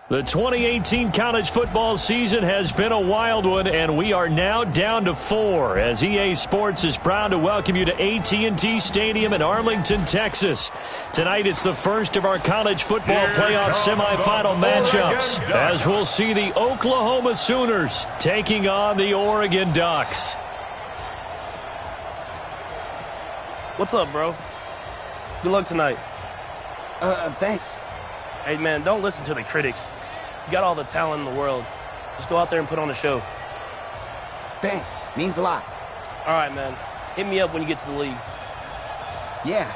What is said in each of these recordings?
The 2018 college football season has been a wild one, and we are now down to 4 as EA Sports is proud to welcome you to AT&T Stadium in Arlington, Texas. Tonight, it's the first of our college football playoff semifinal matchups as we'll see the Oklahoma Sooners taking on the Oregon Ducks. What's up, bro? Good luck tonight. Thanks. Hey, man, don't listen to the critics. You got all the talent in the world. Just go out there and put on a show. Thanks. Means a lot. All right, man. Hit me up when you get to the league. Yeah.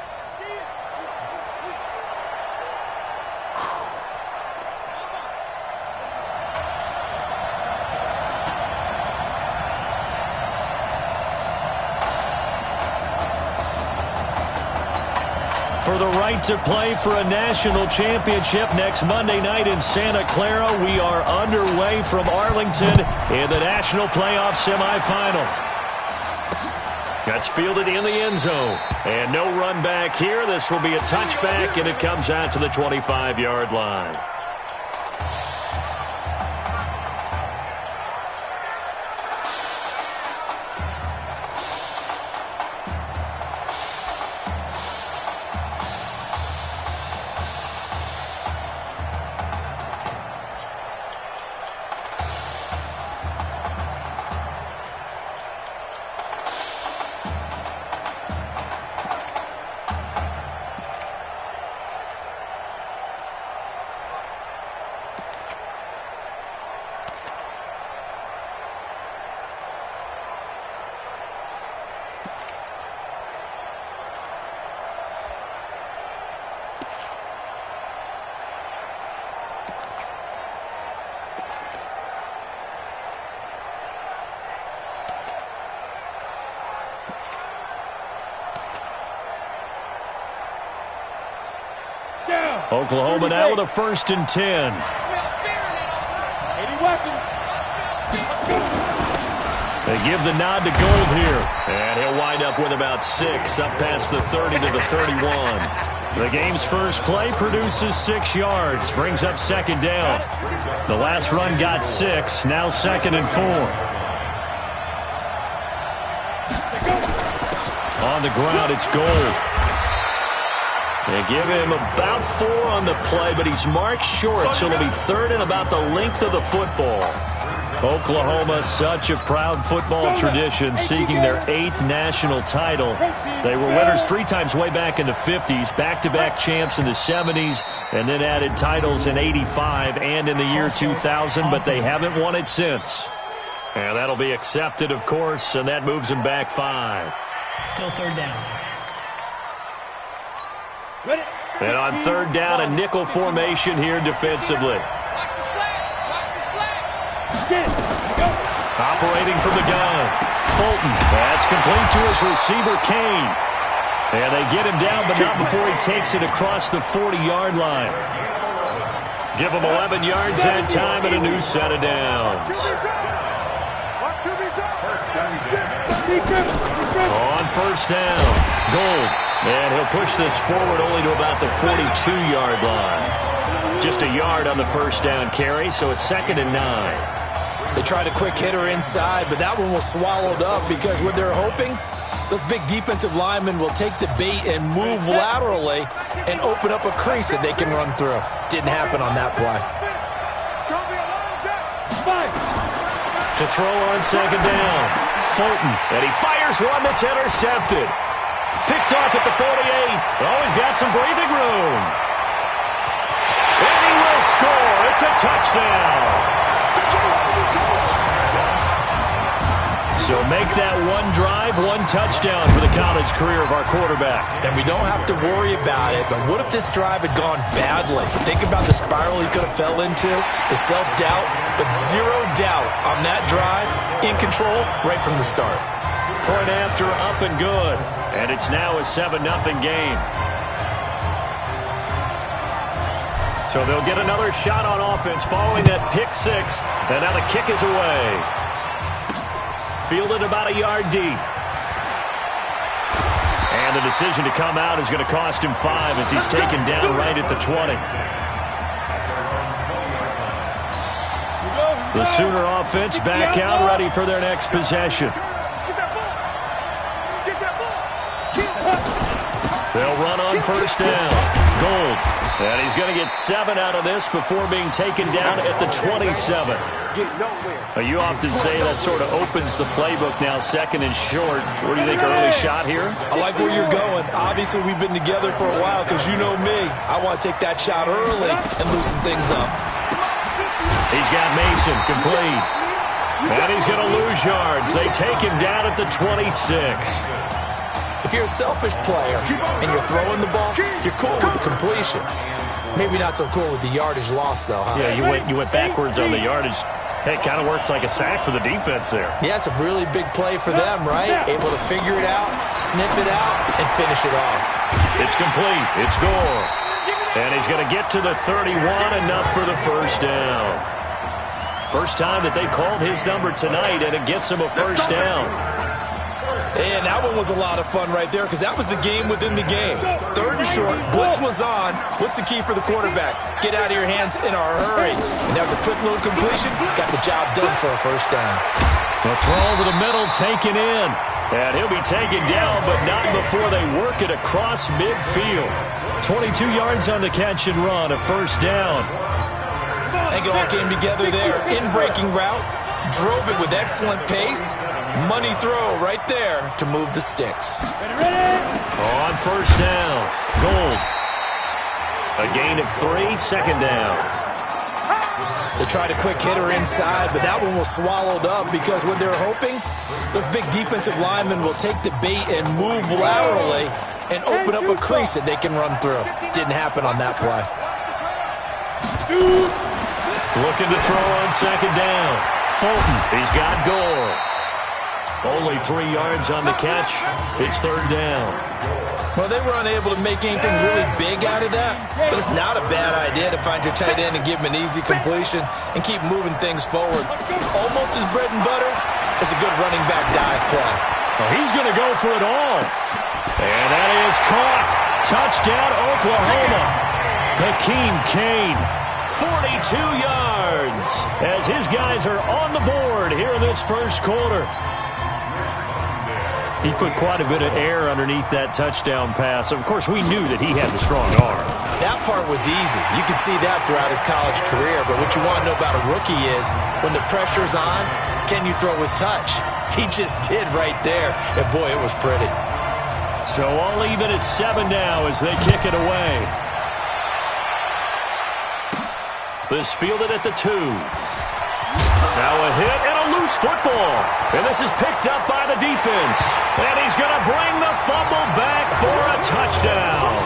For the right to play for a national championship next Monday night in Santa Clara, we are underway from Arlington in the national playoff semifinal. That's fielded in the end zone. And no run back here. This will be a touchback, and it comes out to the 25-yard line. Oklahoma now with a 1st and 10. They give the nod to Gold here. And he'll wind up with about 6 up past the 30 to the 31. The game's first play produces 6 yards. Brings up 2nd down. The last run got 6. Now 2nd and 4. On the ground, it's Gold. They give him about 4 on the play, but he's marked short, so it'll be 3rd and about the length of the football. Oklahoma, such a proud football tradition, seeking their 8th national title. They were winners 3 times way back in the 50s, back-to-back champs in the 70s, and then added titles in 85 and in the year 2000, but they haven't won it since. And that'll be accepted, of course, and that moves them back 5. Still 3rd down. And on 3rd down, a nickel formation here defensively. Operating from the gun. Fulton. That's complete to his receiver, Kane. And they get him down, but not before he takes it across the 40-yard line. Give him 11 yards that time and a new set of downs. On 1st down, Gold. And he'll push this forward only to about the 42-yard line. Just a yard on the 1st down carry, so it's 2nd and 9. They tried a quick hitter inside, but that one was swallowed up because what they're hoping, those big defensive linemen will take the bait and move laterally and open up a crease that they can run through. Didn't happen on that play. To throw on 2nd down, Fulton. And he fires one that's intercepted. Picked off at the 48. Oh, he's got some breathing room. And he will score. It's a touchdown. So make that 1 drive, 1 touchdown for the college career of our quarterback. And we don't have to worry about it, but what if this drive had gone badly? Think about the spiral he could have fell into, the self-doubt, but 0 doubt on that drive, in control right from the start. Point after, up and good. And it's now a 7-0 game. So they'll get another shot on offense following that pick 6. And now the kick is away. Fielded about a yard deep. And the decision to come out is going to cost him 5 as he's taken down right at the 20. The Sooner offense back out, ready for their next possession. They'll run on first down. Gold. And he's going to get 7 out of this before being taken down at the 27. You often say that sort of opens the playbook now, second and short. What do you think, early shot here? I like where you're going. Obviously, we've been together for a while because you know me. I want to take that shot early and loosen things up. He's got Mason complete. And he's going to lose yards. They take him down at the 26. If you're a selfish player and you're throwing the ball, you're cool with the completion. Maybe not so cool with the yardage loss, though, huh? Yeah, you went backwards on the yardage. Hey, it kind of works like a sack for the defense there. Yeah, it's a really big play for them, right? Able to figure it out, sniff it out, and finish it off. It's complete. It's Gore. And he's going to get to the 31, enough for the first down. First time that they called his number tonight, and it gets him a first down. And that one was a lot of fun right there because that was the game within the game. Third and short, blitz was on. What's the key for the quarterback? Get out of your hands in a hurry. And that was a quick little completion. Got the job done for a first down. The throw over the middle taken in. And he'll be taken down, but not before they work it across midfield. 22 yards on the catch and run, a first down. I think it all came together there. In-breaking route. Drove it with excellent pace. Money throw right there to move the sticks. On first down, Gold. A gain of 3, second down. They tried a quick hitter inside, but that one was swallowed up because what they're hoping, those big defensive linemen will take the bait and move laterally and open up a crease that they can run through. Didn't happen on that play. Looking to throw on second down. Fulton, he's got Gore. Only 3 yards on the catch. It's third down. Well, they were unable to make anything really big out of that, but it's not a bad idea to find your tight end and give him an easy completion and keep moving things forward. Almost as bread and butter as a good running back dive play. Well, he's going to go for it all. And that is caught. Touchdown, Oklahoma. Hakeem Kane. 42 yards as his guys are on the board here in this first quarter. He put quite a bit of air underneath that touchdown pass. Of course, we knew that he had the strong arm. That part was easy. You could see that throughout his college career. But what you want to know about a rookie is when the pressure's on, can you throw with touch? He just did right there. And, boy, it was pretty. So all even at 7 now as they kick it away. This fielded at the 2. Now a hit and a loose football. And this is picked up by the defense. And he's going to bring the fumble back for a touchdown.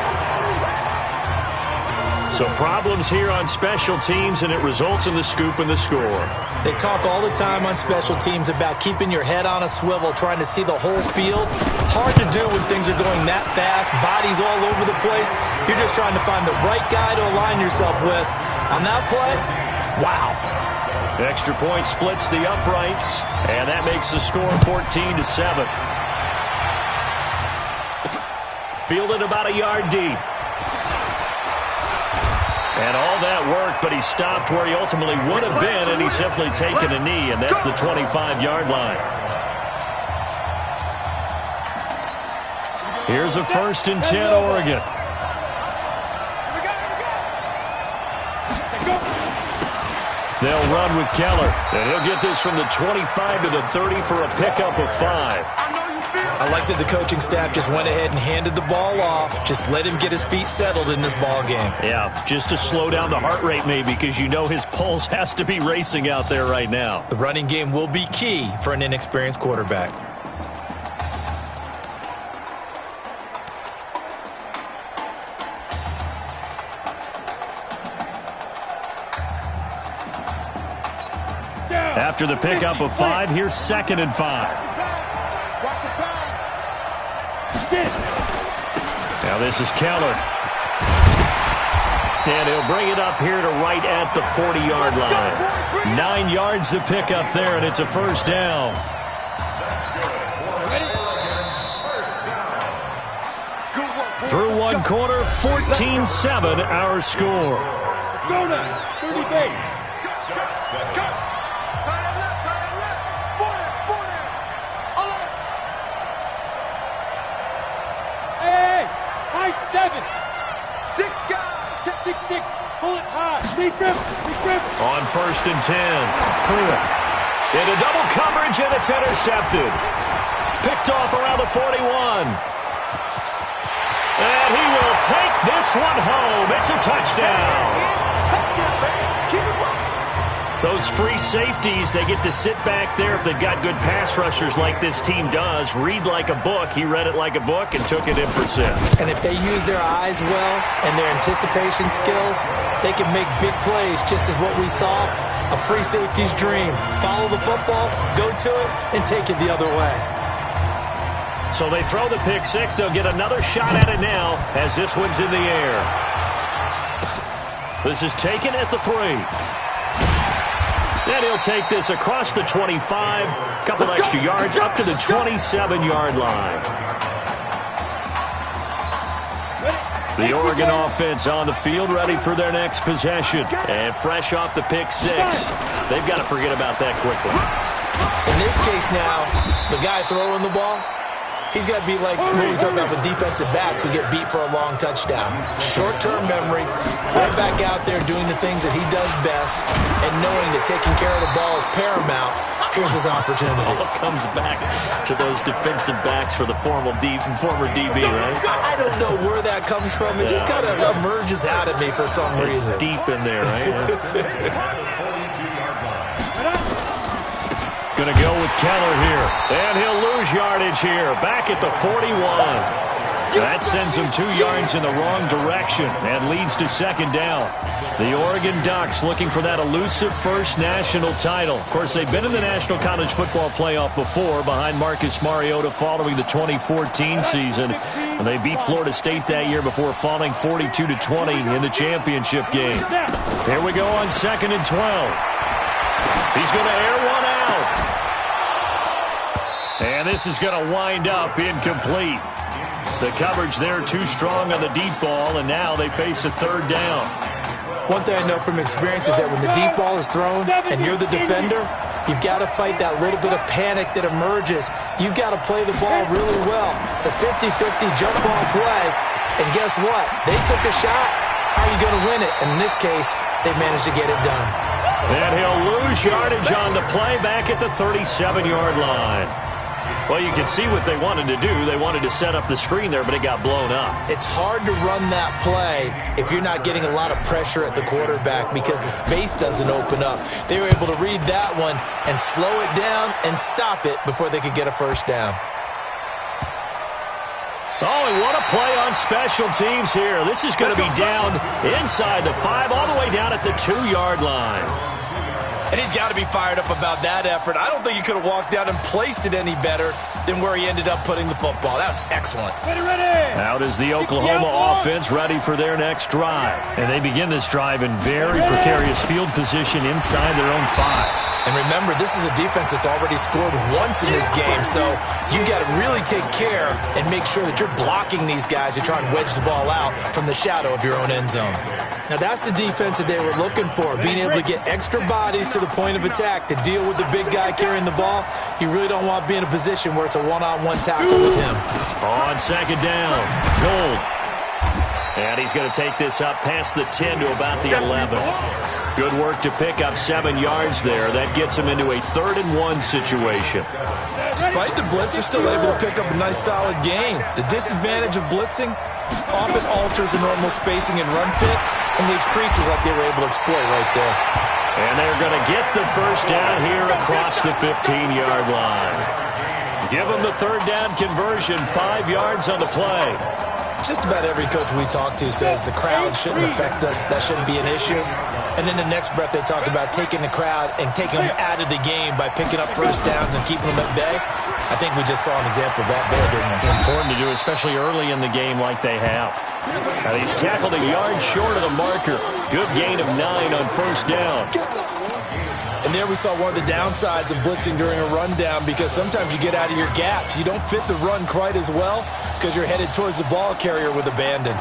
So problems here on special teams, and it results in the scoop and the score. They talk all the time on special teams about keeping your head on a swivel, trying to see the whole field. Hard to do when things are going that fast, bodies all over the place. You're just trying to find the right guy to align yourself with. On that play, wow. Extra point splits the uprights, and that makes the score 14-7. Fielded about a yard deep. And all that work, but he stopped where he ultimately would have been, and he's simply taken a knee, and that's the 25-yard line. Here's a 1st and 10, Oregon. They'll run with Keller, and he'll get this from the 25 to the 30 for a pickup of 5. I like that the coaching staff just went ahead and handed the ball off. Just let him get his feet settled in this ball game. Yeah, just to slow down the heart rate maybe, because you know his pulse has to be racing out there right now. The running game will be key for an inexperienced quarterback. After the pickup of 5, here's 2nd and 5. Now this is Keller. And he'll bring it up here to right at the 40-yard line. 9 yards to pick up there, and it's a first down. Through one quarter, 14-7 our score. 7. 6 guys. Check 6-6. Pull it high. Lead them. On 1st and 10. Pruitt. Into double coverage, and it's intercepted. Picked off around the 41. And he will take this one home. It's a touchdown. Those free safeties, they get to sit back there if they've got good pass rushers like this team does. Read like a book. He read it like a book and took it in for 6. And if they use their eyes well and their anticipation skills, they can make big plays, just as what we saw, a free safety's dream. Follow the football, go to it, and take it the other way. So they throw the pick 6. They'll get another shot at it now as this one's in the air. This is taken at the 3. And he'll take this across the 25, a couple extra yards up to the 27-yard line. The Oregon offense on the field, ready for their next possession. And fresh off the pick 6. They've got to forget about that quickly. In this case now, the guy throwing the ball, he's got to be like what we talk about with defensive backs who get beat for a long touchdown. Short-term memory, right back out there doing the things that he does best, and knowing that taking care of the ball is paramount. Here's his opportunity. All comes back to those defensive backs for the former DB, right? I don't know where that comes from. It just kind of emerges out at me for some reason. It's deep in there, right? Going to go with Keller here. And he'll lose yardage here. Back at the 41. That sends him 2 yards in the wrong direction and leads to 2nd down. The Oregon Ducks looking for that elusive first national title. Of course, they've been in the National College Football Playoff before behind Marcus Mariota following the 2014 season. And they beat Florida State that year before falling 42-20 in the championship game. Here we go on 2nd and 12. He's going to air one out. And this is going to wind up incomplete. The coverage there too strong on the deep ball, and now they face a 3rd down. One thing I know from experience is that when the deep ball is thrown and you're the defender, you've got to fight that little bit of panic that emerges. You've got to play the ball really well. It's a 50-50 jump ball play, and guess what? They took a shot. How are you going to win it? And in this case, they managed to get it done. And he'll lose yardage on the play back at the 37-yard line. Well, you can see what they wanted to do. They wanted to set up the screen there, but it got blown up. It's hard to run that play if you're not getting a lot of pressure at the quarterback because the space doesn't open up. They were able to read that one and slow it down and stop it before they could get a 1st down. Oh, and what a play on special teams here. This is going to be down inside the 5, all the way down at the 2-yard line. And he's got to be fired up about that effort. I don't think he could have walked down and placed it any better than where he ended up putting the football. That was excellent. Out is the Oklahoma offense ready for their next drive. And they begin this drive in very precarious field position inside their own 5. And remember, this is a defense that's already scored once in this game, so you got to really take care and make sure that you're blocking these guys who try and wedge the ball out from the shadow of your own end zone. Now, that's the defense that they were looking for, being able to get extra bodies to the point of attack to deal with the big guy carrying the ball. You really don't want to be in a position where it's a one-on-one tackle with him. On 2nd down, Gold. And he's going to take this up past the 10 to about the 11. Good work to pick up 7 yards there. That gets him into a 3rd and 1 situation. Despite the blitz, they're still able to pick up a nice solid gain. The disadvantage of blitzing often alters the normal spacing and run fits and leaves creases like they were able to exploit right there. And they're going to get the 1st down here across the 15-yard line. Give them the 3rd down conversion, 5 yards on the play. Just about every coach we talk to says the crowd shouldn't affect us. That shouldn't be an issue. And in the next breath, they talk about taking the crowd and taking them out of the game by picking up 1st downs and keeping them at bay. I think we just saw an example of that there, didn't we? Important to do, especially early in the game like they have. Now he's tackled a yard short of the marker. Good gain of 9 on 1st down. And there we saw one of the downsides of blitzing during a rundown because sometimes you get out of your gaps. You don't fit the run quite as well because you're headed towards the ball carrier with abandon.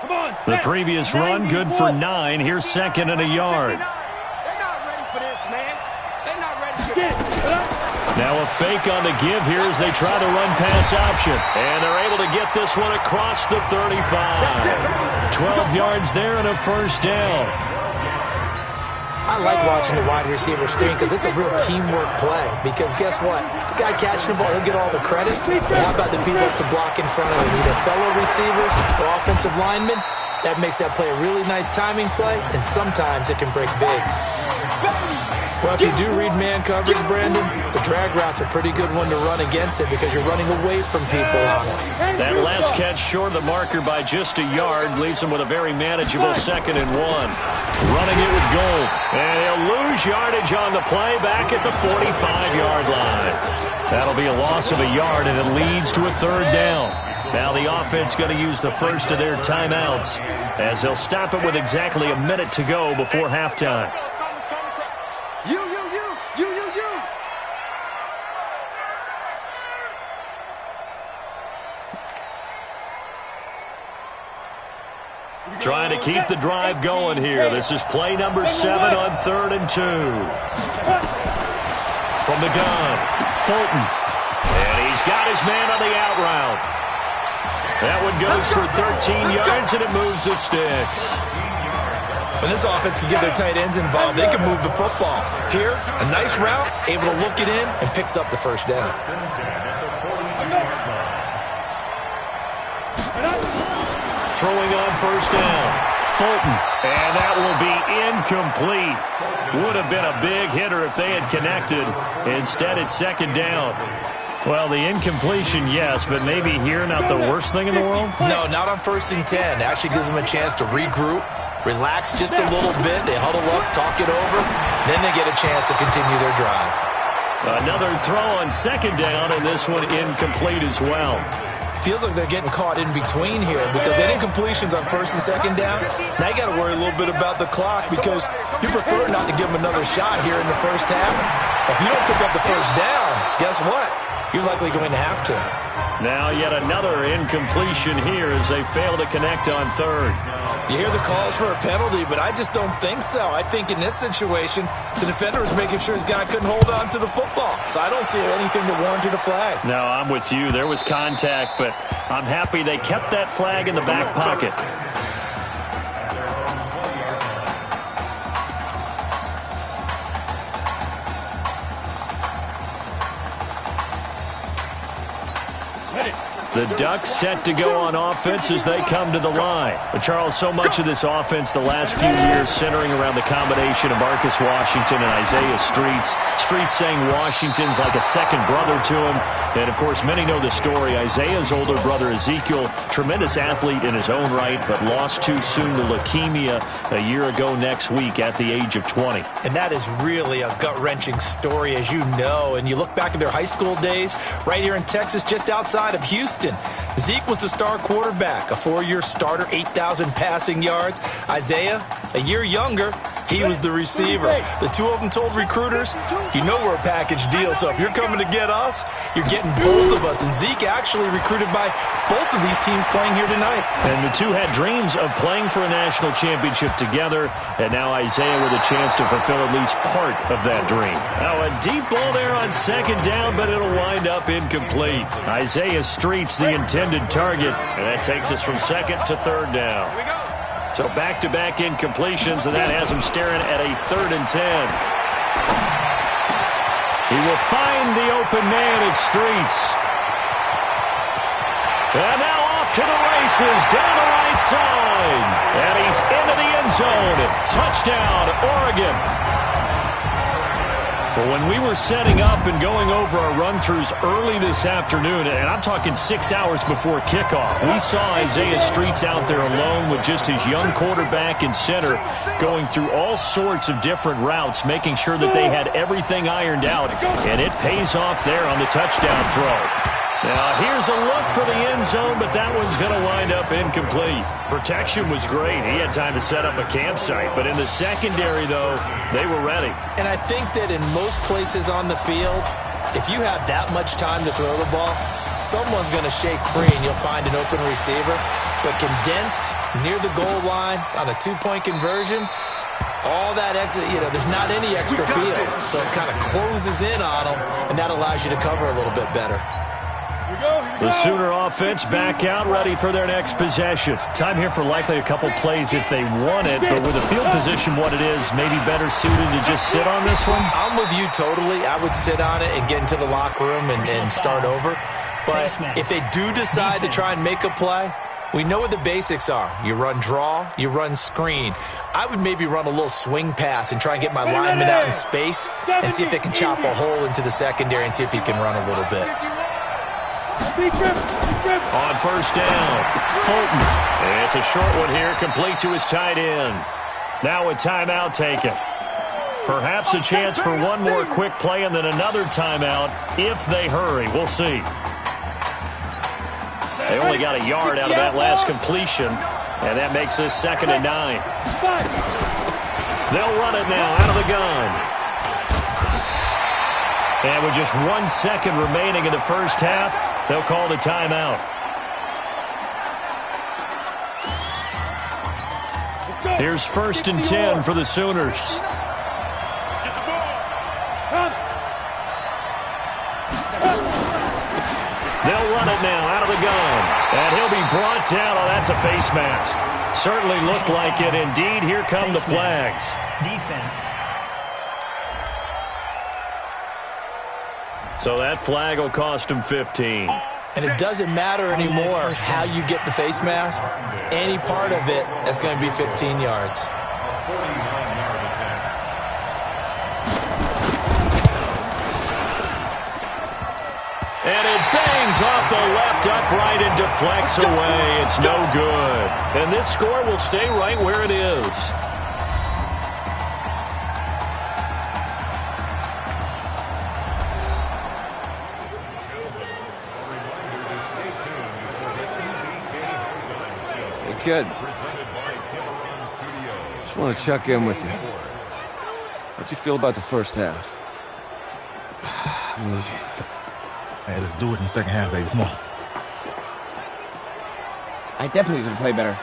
Come on, The set. previous run, good for 9. Here's second and a yard. They're not ready for this, man. They're not ready for this. Now a fake on the give here as they try to run pass option. And they're able to get this one across the 35. 12 yards there and a first down. I like watching the wide receiver screen because it's a real teamwork play. Because guess what? The guy catching the ball, he'll get all the credit. But how about the people to block in front of him? Either fellow receivers or offensive linemen. That makes that play a really nice timing play, and sometimes it can break big. Well, if you do read man coverage, Brandon, the drag route's a pretty good one to run against it because you're running away from people on it. That last catch short of the marker by just a yard leaves him with a very manageable 2nd and 1. Running it with Gold. And he'll lose yardage on the play back at the 45-yard line. That'll be a loss of a yard, and it leads to a 3rd down. Now the offense going to use the first of their timeouts as they'll stop it with exactly a minute to go before halftime. You. Trying to keep the drive going here. This is play number 7 on 3rd and 2. From the gun, Fulton. And he's got his man on the out route. That one goes for 13 yards, and it moves the sticks. When this offense can get their tight ends involved, they can move the football. Here, a nice route, able to look it in, and picks up the first down. Throwing on first down, Fulton. And that will be incomplete. Would have been a big hitter if they had connected. Instead, it's 2nd down. Well, the incompletion, yes, but maybe here not the worst thing in the world? No, not on 1st and 10. Actually gives them a chance to regroup, relax just a little bit. They huddle up, talk it over. Then they get a chance to continue their drive. Another throw on 2nd down, and this one incomplete as well. Feels like they're getting caught in between here because that incompletion's on 1st and 2nd down. Now you got to worry a little bit about the clock because you prefer not to give them another shot here in the first half. If you don't pick up the first down, guess what? You're likely going to have to. Now yet another incompletion here as they fail to connect on 3rd. You hear the calls for a penalty, but I just don't think so. I think in this situation, the defender was making sure his guy couldn't hold on to the football. So I don't see anything to warrant a flag. No, I'm with you. There was contact, but I'm happy they kept that flag in the back pocket. The Ducks set to go on offense as they come to the line. But Charles, so much of this offense the last few years centering around the combination of Marcus Washington and Isaiah Streets. Streets saying Washington's like a second brother to him. And, of course, many know the story. Isaiah's older brother, Ezekiel, tremendous athlete in his own right, but lost too soon to leukemia a year ago next week at the age of 20. And that is really a gut-wrenching story, as you know. And you look back at their high school days right here in Texas, just outside of Houston. Zeke was the star quarterback, a 4-year starter, 8,000 passing yards. Isaiah, a year younger, he was the receiver. The two of them told recruiters, you know we're a package deal, so if you're coming to get us, you're getting both of us. And Zeke actually recruited by both of these teams playing here tonight. And the two had dreams of playing for a national championship together, and now Isaiah with a chance to fulfill at least part of that dream. Now a deep ball there on 2nd down, but it'll wind up incomplete. Isaiah Streets, the intended target, and that takes us from 2nd to 3rd down. So back-to-back incompletions, and that has him staring at a 3rd and 10. He will find the open man at Streets. And now off to the races down the right side. And he's into the end zone. Touchdown, Oregon. Well, when we were setting up and going over our run-throughs early this afternoon, and I'm talking 6 hours before kickoff, we saw Isaiah Streets out there alone with just his young quarterback and center going through all sorts of different routes, making sure that they had everything ironed out, and it pays off there on the touchdown throw. Now, here's a look for the end zone, but that one's going to wind up incomplete. Protection was great. He had time to set up a campsite, but in the secondary, though, they were ready. And I think that in most places on the field, if you have that much time to throw the ball, someone's going to shake free and you'll find an open receiver. But condensed, near the goal line on a 2-point conversion, all that exit, there's not any extra field. So it kind of closes in on them, and that allows you to cover a little bit better. The Sooner offense back out, ready for their next possession. Time here for likely a couple plays if they want it, but with the field position what it is, maybe better suited to just sit on this one? I'm with you totally. I would sit on it and get into the locker room and start over. But if they do decide to try and make a play, we know what the basics are. You run draw, you run screen. I would maybe run a little swing pass and try and get my lineman out in space and see if they can chop a hole into the secondary and see if he can run a little bit. On first down, Fulton. And it's a short one here, complete to his tight end. Now a timeout taken. Perhaps a chance for one more quick play and then another timeout if they hurry. We'll see. They only got a yard out of that last completion, and that makes this 2nd and 9. They'll run it now out of the gun. And with just 1 second remaining in the first half, they'll call the timeout. Here's 1st and 10 for the Sooners. They'll run it now out of the gun. And he'll be brought down. Oh, that's a face mask. Certainly looked like it. Indeed, here come the flags. Defense. So that flag will cost him 15. And it doesn't matter anymore how you get the face mask. Any part of it is going to be 15 yards. And it bangs off the left upright and deflects away. It's no good. And this score will stay right where it is. Hey, kid. Just want to check in with you. How'd you feel about the first half? Hey, let's do it in the second half, baby. Come on. I definitely could play better.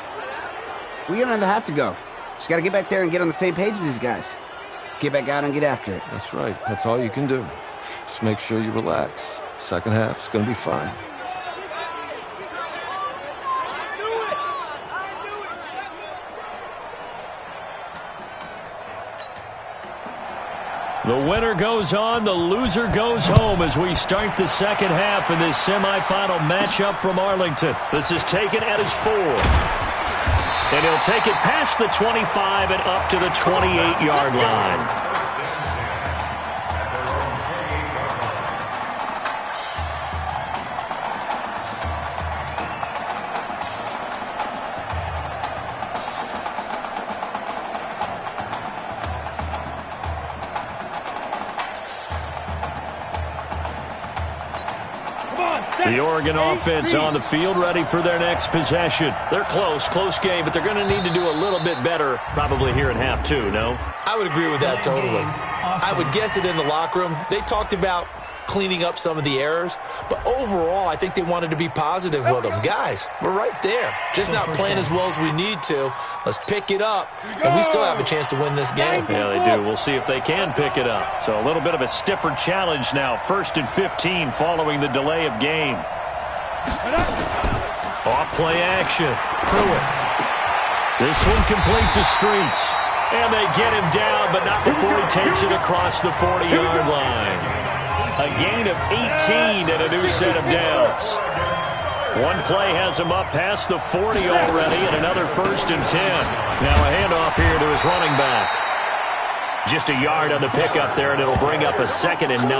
We got another half to go. Just got to get back there and get on the same page as these guys. Get back out and get after it. That's right. That's all you can do. Just make sure you relax. Second half's going to be fine. The winner goes on, the loser goes home as we start the second half in this semifinal matchup from Arlington. This is taken at his 4. And he'll take it past the 25 and up to the 28-yard line. The Oregon offense on the field, ready for their next possession. They're close game, but they're going to need to do a little bit better probably here in half 2, no? I would agree with that totally. I would guess it in the locker room. They talked about cleaning up some of the errors, but overall, I think they wanted to be positive with them. Guys, we're right there. Just not playing as well as we need to. Let's pick it up, and we still have a chance to win this game. Yeah, they do. We'll see if they can pick it up. So a little bit of a stiffer challenge now. 1st and 15 following the delay of game. Off play action. Pruitt. This one complete to Streets. And they get him down, but not before he takes it across the 40-yard line. A gain of 18 and a new set of downs. One play has him up past the 40 already and another 1st and 10. Now a handoff here to his running back. Just a yard on the pickup there, and it'll bring up a 2nd and 9.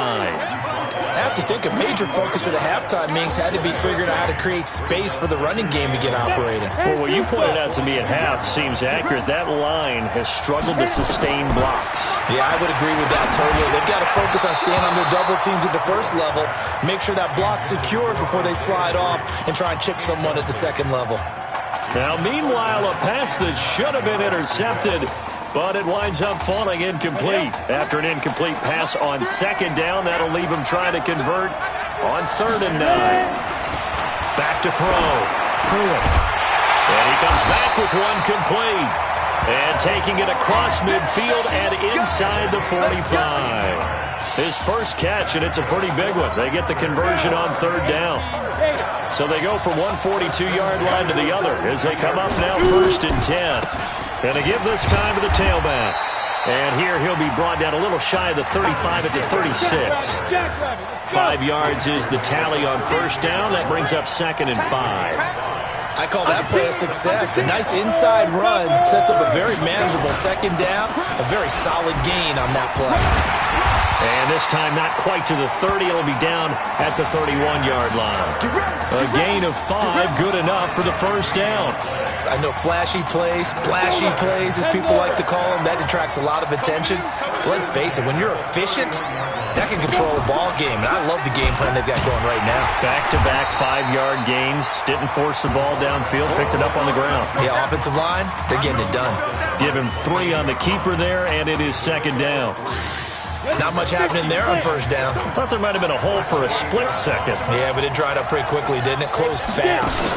I have to think a major focus of the halftime meetings had to be figuring out how to create space for the running game to get operating. Well, what you pointed out to me at half seems accurate. That line has struggled to sustain blocks. Yeah, I would agree with that totally. They've got to focus on staying on their double teams at the first level, make sure that block's secure before they slide off and try and chip someone at the second level. Now, meanwhile, a pass that should have been intercepted, but it winds up falling incomplete. After an incomplete pass on 2nd down, that'll leave him trying to convert on 3rd and 9. Back to throw. Pruitt. And he comes back with one complete. And taking it across midfield and inside the 45. His first catch, and it's a pretty big one. They get the conversion on third down. So they go from one 42-yard line to the other as they come up now 1st and 10. And they give this time to the tailback. And here he'll be brought down a little shy of the 35 at the 36. 5 yards is the tally on first down. That brings up 2nd and 5. I call that play a success. A nice inside run sets up a very manageable second down. A very solid gain on that play. And this time not quite to the 30. It'll be down at the 31-yard line. A gain of 5, good enough for the first down. I know flashy plays, splashy plays, as people like to call them, that attracts a lot of attention. But let's face it, when you're efficient, that can control a ball game. And I love the game plan they've got going right now. Back-to-back 5-yard gains. Didn't force the ball downfield. Picked it up on the ground. Yeah, offensive line, they're getting it done. Give him 3 on the keeper there, and it is 2nd down. Not much happening there on first down. I thought there might have been a hole for a split second. Yeah, but it dried up pretty quickly, didn't it? Closed fast.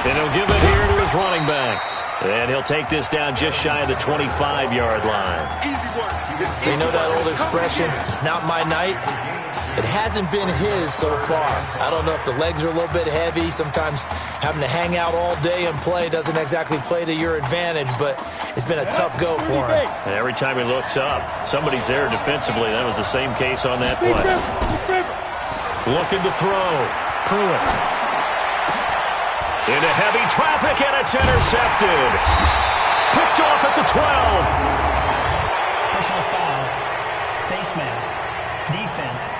And he'll give it here to his running back. And he'll take this down just shy of the 25-yard line. You know that old expression, it's not my night? It hasn't been his so far. I don't know if the legs are a little bit heavy. Sometimes having to hang out all day and play doesn't exactly play to your advantage, but it's been a tough go for him. And every time he looks up, somebody's there defensively. That was the same case on that play. Looking to throw. Pruitt. Into heavy traffic, and it's intercepted. Picked off at the 12. Personal foul. Face mask. Defense.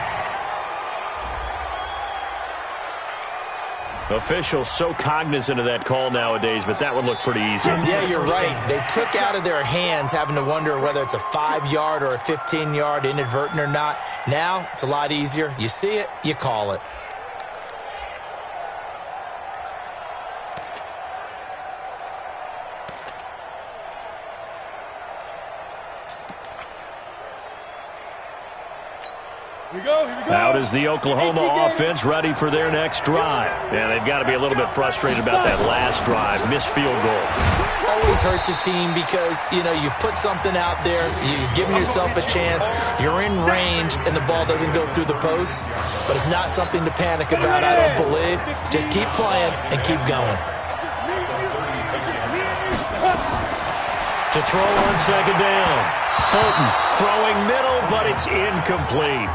Officials so cognizant of that call nowadays, but that would look pretty easy. Yeah, you're right. They took out of their hands having to wonder whether it's a 5-yard or a 15-yard, inadvertent or not. Now, it's a lot easier. You see it, you call it. Out is the Oklahoma offense, ready for their next drive. And they've got to be a little bit frustrated about that last drive. Missed field goal. Always hurts a team because, you know, you've put something out there, you've given yourself a chance, you're in range, and the ball doesn't go through the posts. But it's not something to panic about, I don't believe. Just keep playing and keep going. To throw on second down. Fulton throwing middle, but it's incomplete.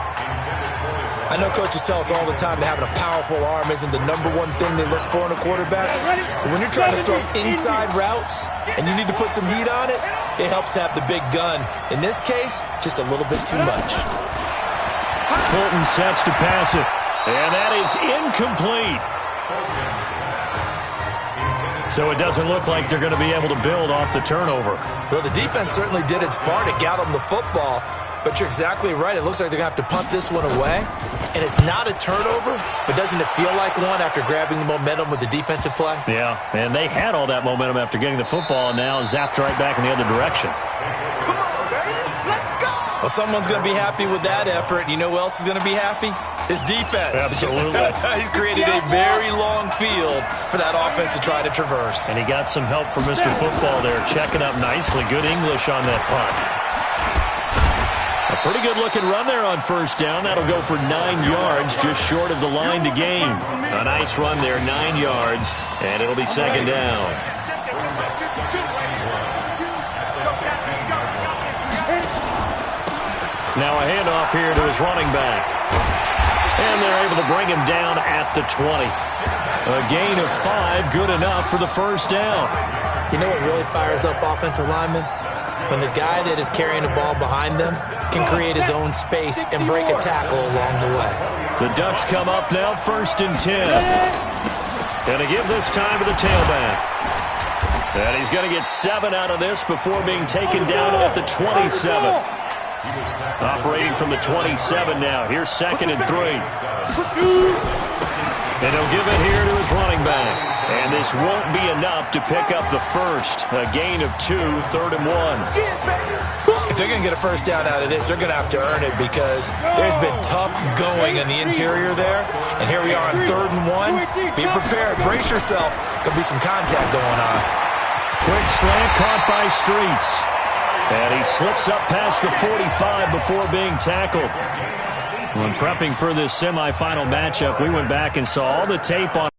I know coaches tell us all the time that having a powerful arm isn't the #1 thing they look for in a quarterback. But when you're trying to throw inside routes and you need to put some heat on it, it helps to have the big gun. In this case, just a little bit too much. Fulton sets to pass it, and that is incomplete. So it doesn't look like they're going to be able to build off the turnover. Well, the defense certainly did its part. It got them the football. But you're exactly right. It looks like they're going to have to punt this one away. And it's not a turnover, but doesn't it feel like one after grabbing the momentum with the defensive play? Yeah, and they had all that momentum after getting the football, and now zapped right back in the other direction. Come on, baby. Let's go. Well, someone's going to be happy with that effort. You know who else is going to be happy? His defense. Absolutely. He's created a very long field for that offense to try to traverse. And he got some help from Mr. Football there, checking up nicely. Good English on that punt. A pretty good-looking run there on first down. That'll go for 9 yards, just short of the line to gain. A nice run there, 9 yards, and it'll be second down. Now a handoff here to his running back. And they're able to bring him down at the 20. A gain of 5, good enough for the first down. You know what really fires up offensive linemen? When the guy that is carrying the ball behind them can create his own space and break a tackle along the way. The Ducks come up now, 1st and 10. Going to give this time to the tailback. And he's going to get 7 out of this before being taken down at the 27. Operating from the 27 now. Here's 2nd and 3. And he'll give it here to his running back. And this won't be enough to pick up the first. A gain of 2, 3rd and 1. If they're going to get a first down out of this, they're going to have to earn it because there's been tough going in the interior there. And here we are on 3rd and 1. Be prepared. Brace yourself. There'll be some contact going on. Quick slant caught by Streets. And he slips up past the 45 before being tackled. When prepping for this semifinal matchup, we went back and saw all the tape on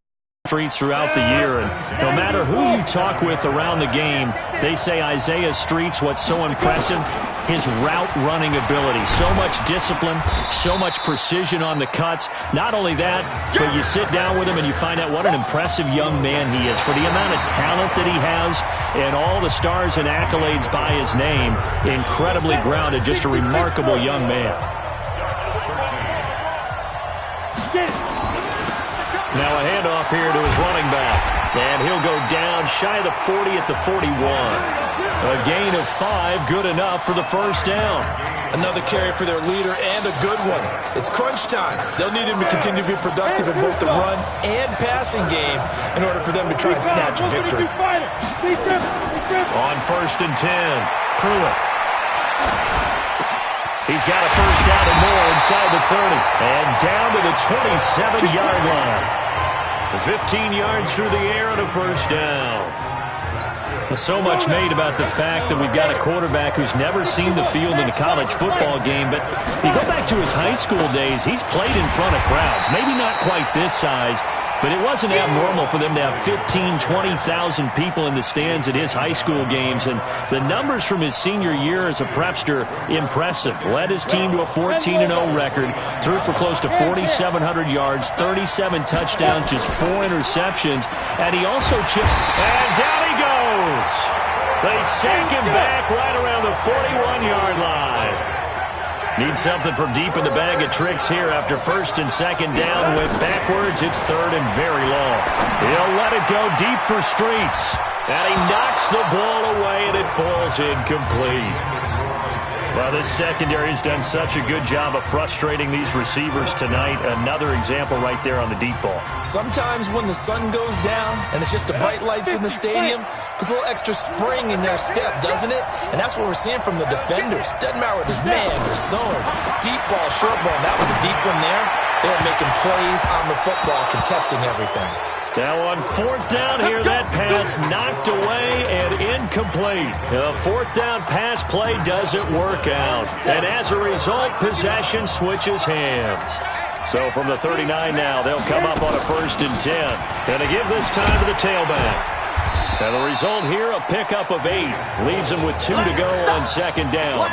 Streets throughout the year, and no matter who you talk with around the game, they say Isaiah Streets, what's so impressive, his route running ability. So much discipline, so much precision on the cuts. Not only that, but you sit down with him and you find out what an impressive young man he is. For the amount of talent that he has and all the stars and accolades by his name, incredibly grounded, just a remarkable young man. Now a handoff here to his running back. And he'll go down shy of the 40 at the 41. A gain of 5, good enough for the first down. Another carry for their leader and a good one. It's crunch time. They'll need him to continue to be productive in both the run and passing game in order for them to try and snatch a victory. On 1st and 10, Pruitt. He's got a first down and more inside the 30. And down to the 27-yard line. 15 yards through the air and a first down. So much made about the fact that we've got a quarterback who's never seen the field in a college football game. But you go back to his high school days, he's played in front of crowds. Maybe not quite this size, but it wasn't abnormal for them to have 15,000, 20,000 people in the stands at his high school games. And the numbers from his senior year as a prepster, impressive. Led his team to a 14-0 record, threw for close to 4,700 yards, 37 touchdowns, just 4 interceptions. And he also chipped, and down he goes. They sack him back right around the 41-yard line. Need something from deep in the bag of tricks here after 1st and 2nd down. Went backwards. It's 3rd and very long. He'll let it go deep for Streets. And he knocks the ball away, and it falls incomplete. Well, this secondary has done such a good job of frustrating these receivers tonight. Another example right there on the deep ball. Sometimes when the sun goes down and it's just the bright lights in the stadium, puts a little extra spring in their step, doesn't it? And that's what we're seeing from the defenders. Doesn't matter whether it's man or zone. Deep ball, short ball. That was a deep one there. They're making plays on the football, contesting everything. Now on 4th down here, that pass knocked away and incomplete. The 4th down pass play doesn't work out. And as a result, possession switches hands. So from the 39 now, they'll come up on a 1st and 10. And to give this time to the tailback. And the result here, a pickup of 8. Leaves them with 2 to go on 2nd down.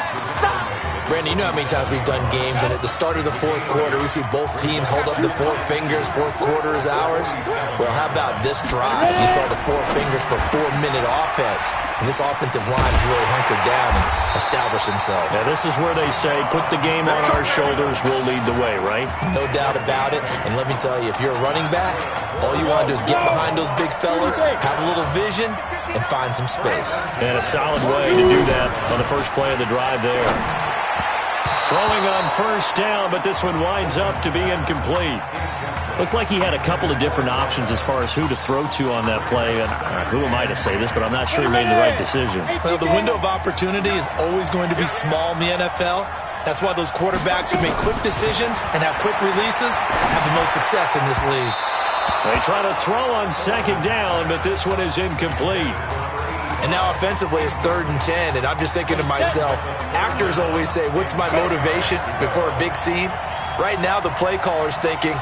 Brandon, you know how many times we've done games, and at the start of the 4th quarter, we see both teams hold up the 4 fingers, 4th quarter is ours. Well, how about this drive? You saw the 4 fingers for a 4-minute offense, and this offensive line has really hunkered down and established themselves. Now, this is where they say, put the game on our shoulders, we'll lead the way, right? No doubt about it, and let me tell you, if you're a running back, all you want to do is get behind those big fellas, have a little vision, and find some space. And a solid way to do that on the first play of the drive there. Throwing on 1st down, but this one winds up to be incomplete. Looked like he had a couple of different options as far as who to throw to on that play. And who am I to say this, but I'm not sure he made the right decision. Well, the window of opportunity is always going to be small in the NFL. That's why those quarterbacks who make quick decisions and have quick releases have the most success in this league. They try to throw on 2nd down, but this one is incomplete. And now offensively it's 3rd and 10, and I'm just thinking to myself, actors always say, what's my motivation before a big scene? Right now the play caller's thinking,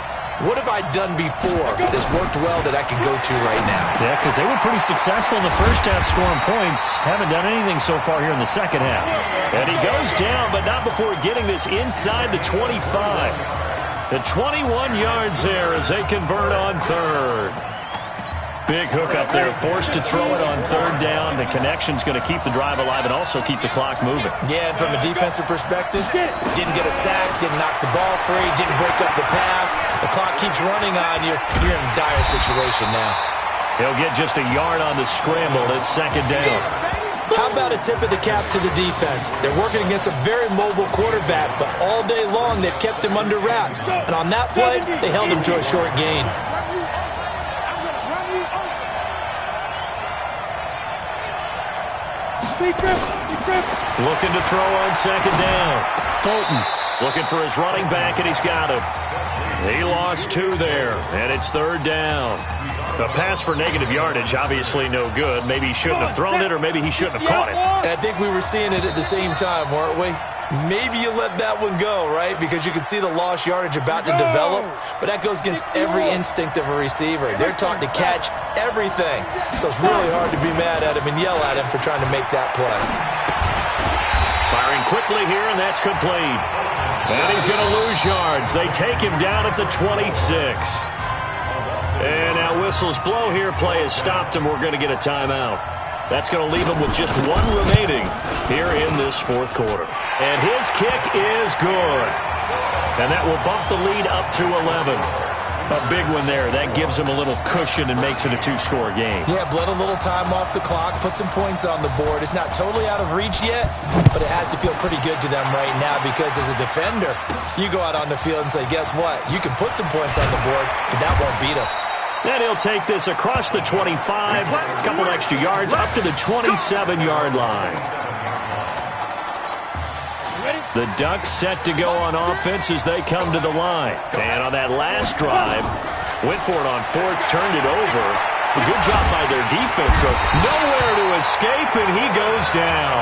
what have I done before that's worked well that I can go to right now? Yeah, because they were pretty successful in the first half scoring points. Haven't done anything so far here in the second half. And he goes down, but not before getting this inside the 25. The 21 yards there as they convert on 3rd. Big hook up there, forced to throw it on 3rd down. The connection's going to keep the drive alive and also keep the clock moving. Yeah, and from a defensive perspective, didn't get a sack, didn't knock the ball free, didn't break up the pass. The clock keeps running on you. You're in a dire situation now. He'll get just a yard on the scramble. It's 2nd down. How about a tip of the cap to the defense? They're working against a very mobile quarterback, but all day long they've kept him under wraps. And on that play, they held him to a short gain. Looking to throw on second down. Fulton looking for his running back, and he's got him. He lost 2 there, and it's third down. A pass for negative yardage, obviously no good. Maybe he shouldn't have thrown it, or maybe he shouldn't have caught it. And I think we were seeing it at the same time, weren't we? Maybe you let that one go, right? Because you can see the lost yardage about to develop, but that goes against every instinct of a receiver. They're taught to catch everything, so it's really hard to be mad at him and yell at him for trying to make that play. Firing quickly here, and that's complete. And he's going to lose yards. They take him down at the 26. And now whistles blow here. Play has stopped, and we're going to get a timeout. That's going to leave him with just 1 remaining here in this fourth quarter. And his kick is good. And that will bump the lead up to 11. A big one there. That gives him a little cushion and makes it a 2-score game. Yeah, bled a little time off the clock, put some points on the board. It's not totally out of reach yet, but it has to feel pretty good to them right now because as a defender, you go out on the field and say, guess what? You can put some points on the board, but that won't beat us. And he'll take this across the 25, a couple extra yards, up to the 27-yard line. The Ducks set to go on offense as they come to the line. And on that last drive, went for it on fourth, turned it over. A good job by their defense, so nowhere to escape, and he goes down.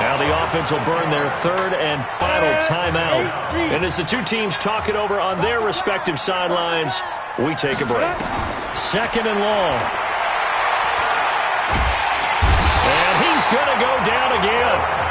Now the offense will burn their third and final timeout. And as the two teams talk it over on their respective sidelines, we take a break. Second and long. And he's going to go down again.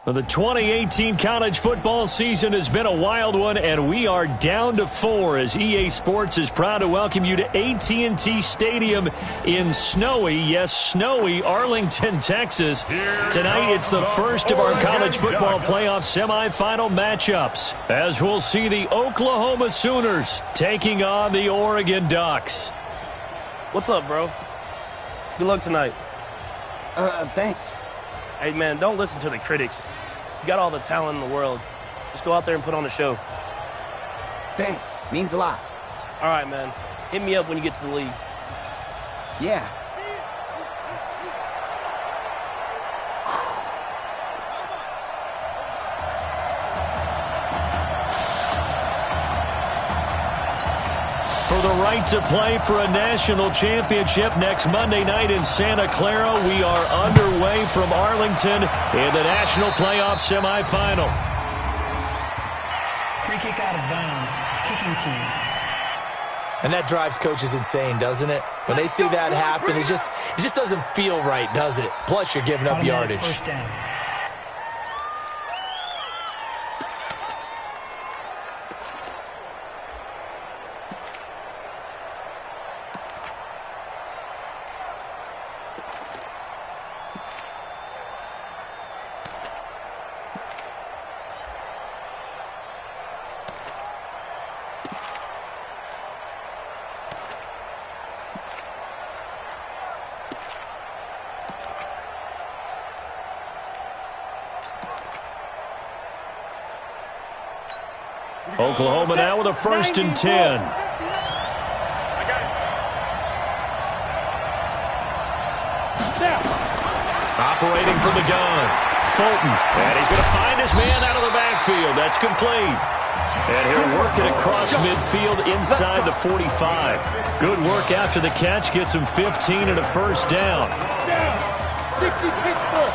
Well, the 2018 college football season has been a wild one, and we are down to 4 as EA Sports is proud to welcome you to AT&T Stadium in snowy, yes, snowy Arlington, Texas. Tonight, it's the first of our college football playoff semifinal matchups, as we'll see the Oklahoma Sooners taking on the Oregon Ducks. What's up, bro? Good luck tonight. Thanks. Hey, man, don't listen to the critics. You got all the talent in the world. Just go out there and put on a show. Thanks. Means a lot. All right, man. Hit me up when you get to the league. Yeah. For the right to play for a national championship next Monday night in Santa Clara, we are underway from Arlington in the national playoff semifinal. Free kick out of bounds. Kicking team. And that drives coaches insane, doesn't it? When they see that happen, it just doesn't feel right, does it? Plus, you're giving up yardage. First down. Oklahoma now with a 1st and 10. Operating from the gun, Fulton. And he's going to find his man out of the backfield. That's complete. And he'll work it across midfield inside the 45. Good work after the catch. Gets him 15 and a first down. 60 Pittsburgh.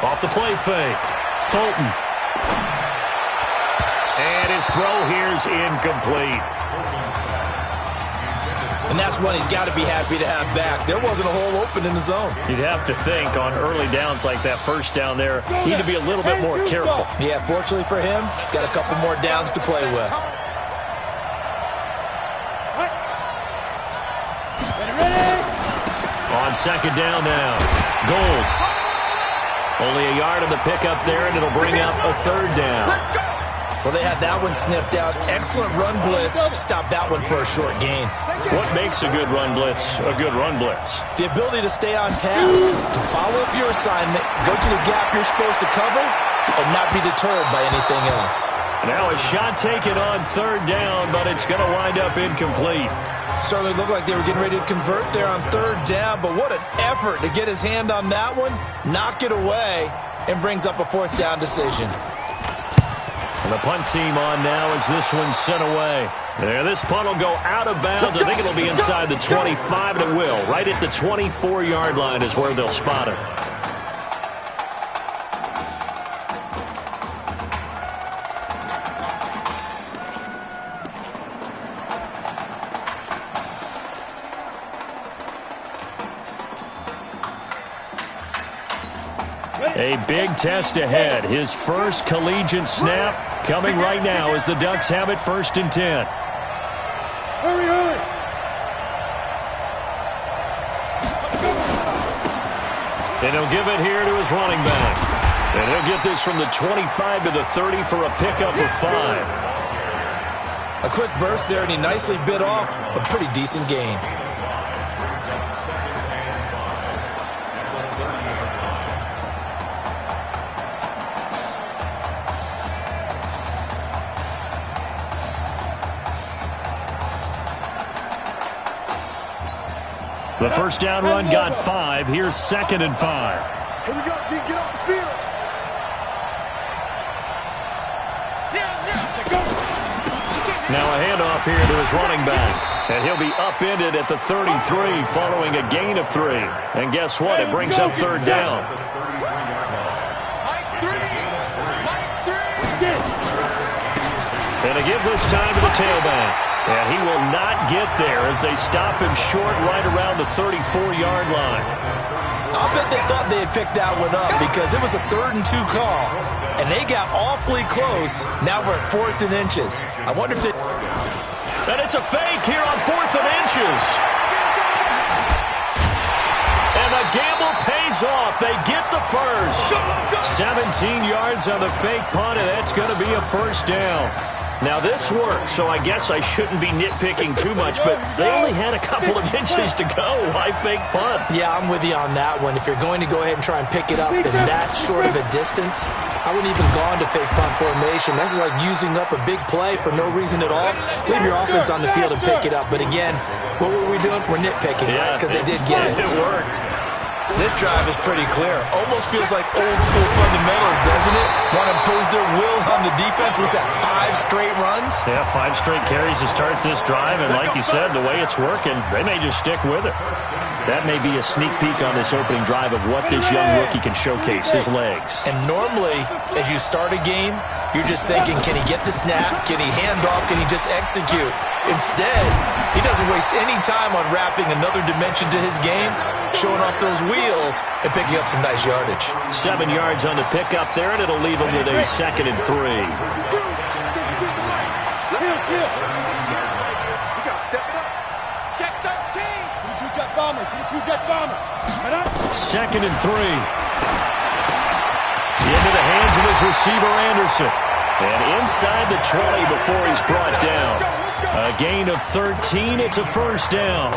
Off the play fake. Fulton. And his throw here's incomplete. And that's one he's got to be happy to have back. There wasn't a hole open in the zone. You'd have to think on early downs like that first down there, he need to be a little bit more careful. Yeah, fortunately for him, got a couple more downs to play with. On second down now. Gold. Only a yard on the pickup there, and it'll bring up a third down. Well, they had that one sniffed out. Excellent run blitz. Stop that one for a short gain. What makes a good run blitz a good run blitz? The ability to stay on task, to follow up your assignment, go to the gap you're supposed to cover, and not be deterred by anything else. Now a shot taken on third down, but it's going to wind up incomplete. Certainly looked like they were getting ready to convert there on third down, but what an effort to get his hand on that one, knock it away, and brings up a fourth down decision. And the punt team on now as this one's sent away. There, this punt will go out of bounds. I think it'll be inside the 25, and it will. Right at the 24-yard line is where they'll spot it. A big test ahead. His first collegiate snap coming right now as the Ducks have it 1st and 10. Hurry, hurry. And he'll give it here to his running back. And he'll get this from the 25 to the 30 for a pickup of 5. A quick burst there, and he nicely bit off a pretty decent gain. The first down run got 5. Here's 2nd and 5. Here we go, G. Get off the field. Now a handoff here to his running back. And he'll be upended at the 33 following a gain of 3. And guess what? It brings up third down. And a give this time to the tailback. And he will not get there as they stop him short right around the 34-yard line. I'll bet they thought they had picked that one up because it was a 3rd and 2 call. And they got awfully close. Now we're at 4th and inches. I wonder if they... And it's a fake here on 4th and inches. And the gamble pays off. They get the first. 17 yards on the fake punt, and that's going to be a first down. Now, this worked, so I guess I shouldn't be nitpicking too much, but they only had a couple of inches to go. Why fake punt? Yeah, I'm with you on that one. If you're going to go ahead and try and pick it up in that short of a distance, I wouldn't even go into fake punt formation. This is like using up a big play for no reason at all. Leave your offense on the field and pick it up. But again, what were we doing? We're nitpicking, right? Because they did get it. It worked. This drive is pretty clear. Almost feels like old school fundamentals, doesn't it? Want to impose their will on the defense. Was that 5 straight runs? Yeah, 5 straight carries to start this drive. And like you said, the way it's working, they may just stick with it. That may be a sneak peek on this opening drive of what this young rookie can showcase, his legs. And normally, as you start a game, you're just thinking, can he get the snap? Can he hand off? Can he just execute? Instead, he doesn't waste any time on wrapping another dimension to his game, showing off those wheels, and picking up some nice yardage. 7 yards on the pickup there, and it'll leave him with a 2nd and 3. Check 13. 22 jet bombers. 22 jet bombers. 2nd and 3. Into the hands of his receiver, Anderson. And inside the 20 before he's brought down. A gain of 13. It's a first down.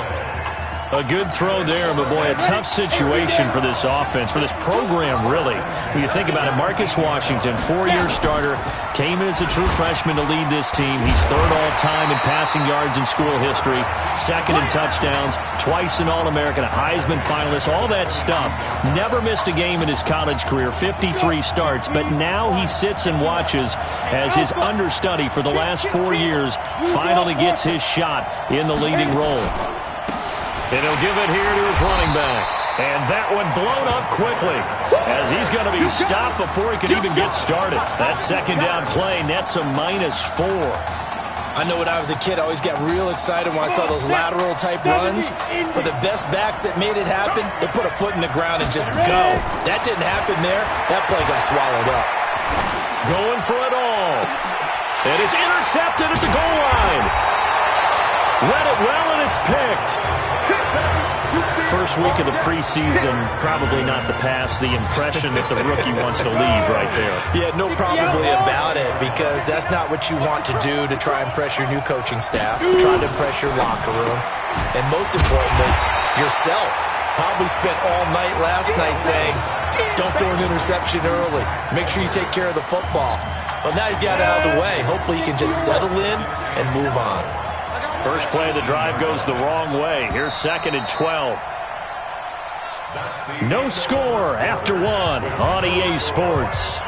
A good throw there, but boy, a tough situation for this offense, for this program, really. When you think about it, Marcus Washington, 4-year starter, came in as a true freshman to lead this team. He's third all-time in passing yards in school history, second in touchdowns, twice an All-American, a Heisman finalist, all that stuff. Never missed a game in his college career, 53 starts, but now he sits and watches as his understudy for the last 4 years finally gets his shot in the leading role. And he'll give it here to his running back. And that one blown up quickly as he's going to be stopped before he can even get started. That second down play nets a -4. I know when I was a kid, I always got real excited when I saw those lateral-type runs. But the best backs that made it happen, they put a foot in the ground and just go. That didn't happen there. That play got swallowed up. Going for it all. And it's intercepted at the goal line. Read it well, and it's picked. First week of the preseason, probably not the pass, the impression that the rookie wants to leave right there. Yeah, no probably about it, because that's not what you want to do to try and impress your new coaching staff, try to impress your locker room, and most importantly, yourself. Probably spent all night last night saying, don't throw an interception early. Make sure you take care of the football. Well, now he's got it out of the way. Hopefully he can just settle in and move on. First play of the drive goes the wrong way. Here's 2nd and 12. No score after 1 on EA Sports.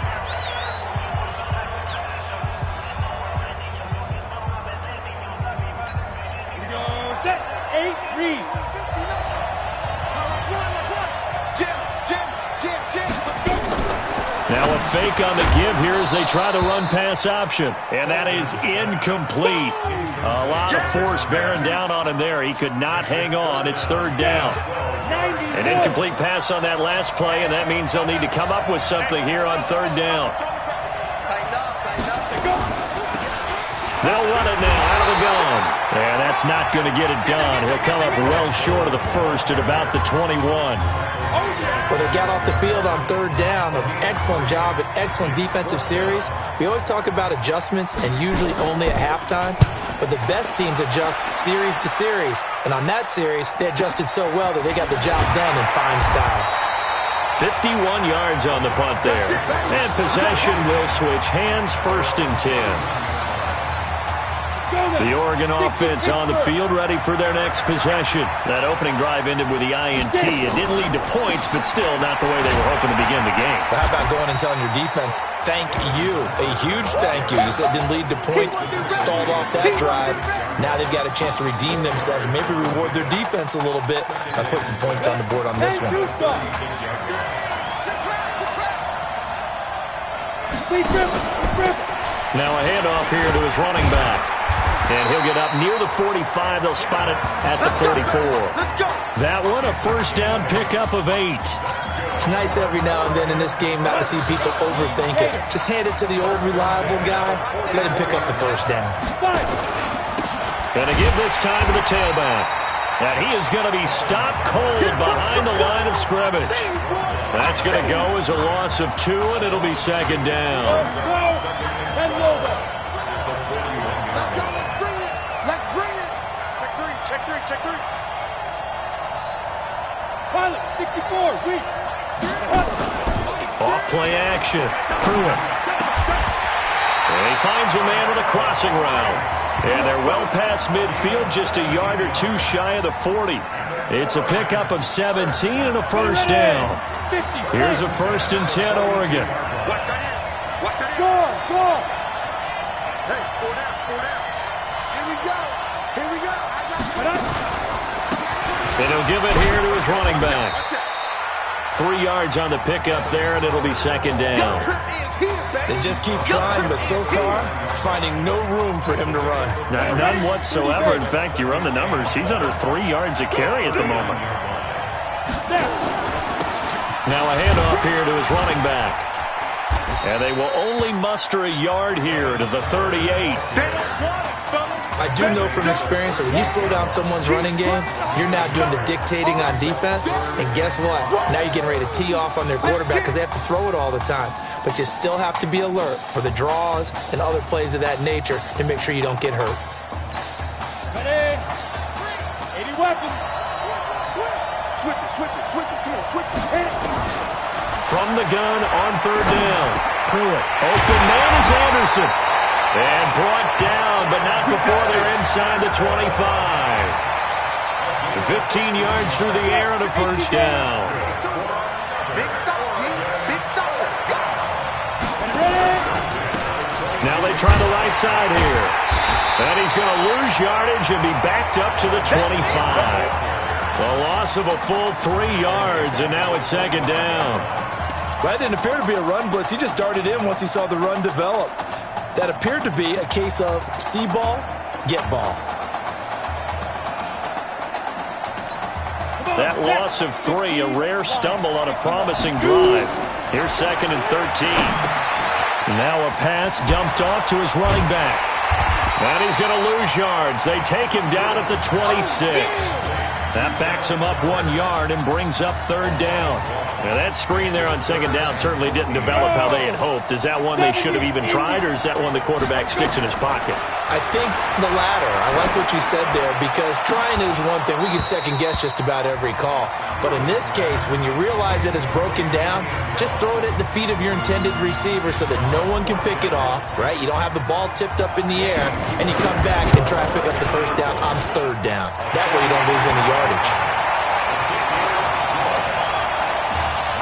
Here we go. Set. 8, read. Now a fake on the give here as they try to run pass option. And that is incomplete. A lot of force bearing down on him there. He could not hang on. It's 3rd down. An incomplete pass on that last play, and that means they'll need to come up with something here on 3rd down. They'll run it now out of the gun. And that's not going to get it done. He'll come up well short of the first at about the 21. Well, they got off the field on 3rd down. An excellent job, an excellent defensive series. We always talk about adjustments and usually only at halftime. But the best teams adjust series to series. And on that series, they adjusted so well that they got the job done in fine style. 51 yards on the punt there. And possession will switch hands, 1st and 10. The Oregon offense on the field ready for their next possession. That opening drive ended with the INT. It didn't lead to points, but still not the way they were hoping to begin the game. Well, how about going and telling your defense, thank you, a huge thank you. You said it didn't lead to points, stalled off that drive. Now they've got a chance to redeem themselves and maybe reward their defense a little bit by putting some points on the board on this one. Now a handoff here to his running back. And he'll get up near the 45. They'll spot it at the 44. That one, a 1st down pickup of 8. It's nice every now and then in this game not to see people overthink it. Just hand it to the old reliable guy. Let him pick up the 1st down. Going to give this time to the tailback. And he is going to be stopped cold behind the line of scrimmage. That's going to go as a loss of 2, and it'll be 2nd down. Check 3. Pilot, 64, read. Off play action. Pruitt. And he finds a man with a crossing route. And they're well past midfield, just a yard or 2 shy of the 40. It's a pickup of 17 and a 1st down. Here's a 1st and 10, Oregon. Score. Hey, 4 down. Here we go. And he'll give it here to his running back. 3 yards on the pickup there, and it'll be 2nd down. They just keep trying, but so far, finding no room for him to run. None whatsoever. In fact, you run the numbers. He's under 3 yards a carry at the moment. Now a handoff here to his running back. And they will only muster a yard here to the 38. I do know from experience that when you slow down someone's running game, you're now doing the dictating on defense. And guess what? Now you're getting ready to tee off on their quarterback because they have to throw it all the time. But you still have to be alert for the draws and other plays of that nature to make sure you don't get hurt. Ready. 80 weapons. Switch it. Come on, switch it. Hit it. From the gun on third down. Pruitt. Open man is Anderson. And brought down, but not before they're inside the 25. 15 yards through the air on a first down. Big stop, big stop. Let's go. Now they try the right side here. And he's going to lose yardage and be backed up to the 25. A loss of a full 3 yards, and now it's second down. That didn't appear to be a run blitz. He just darted in once he saw the run develop. That appeared to be a case of see ball, get ball. That loss of 3, a rare stumble on a promising drive. Here's second and 13. Now a pass dumped off to his running back. And he's going to lose yards. They take him down at the 26. That backs him up 1 yard and brings up third down. Now that screen there on second down certainly didn't develop how they had hoped. Is that one they should have even tried, or is that one the quarterback sticks in his pocket? I think the latter. I like what you said there, because trying is one thing. We can second guess just about every call. But in this case, when you realize it is broken down, just throw it at the feet of your intended receiver so that no one can pick it off, right? You don't have the ball tipped up in the air, and you come back and try to pick up the first down on third down. That way you don't lose any yardage.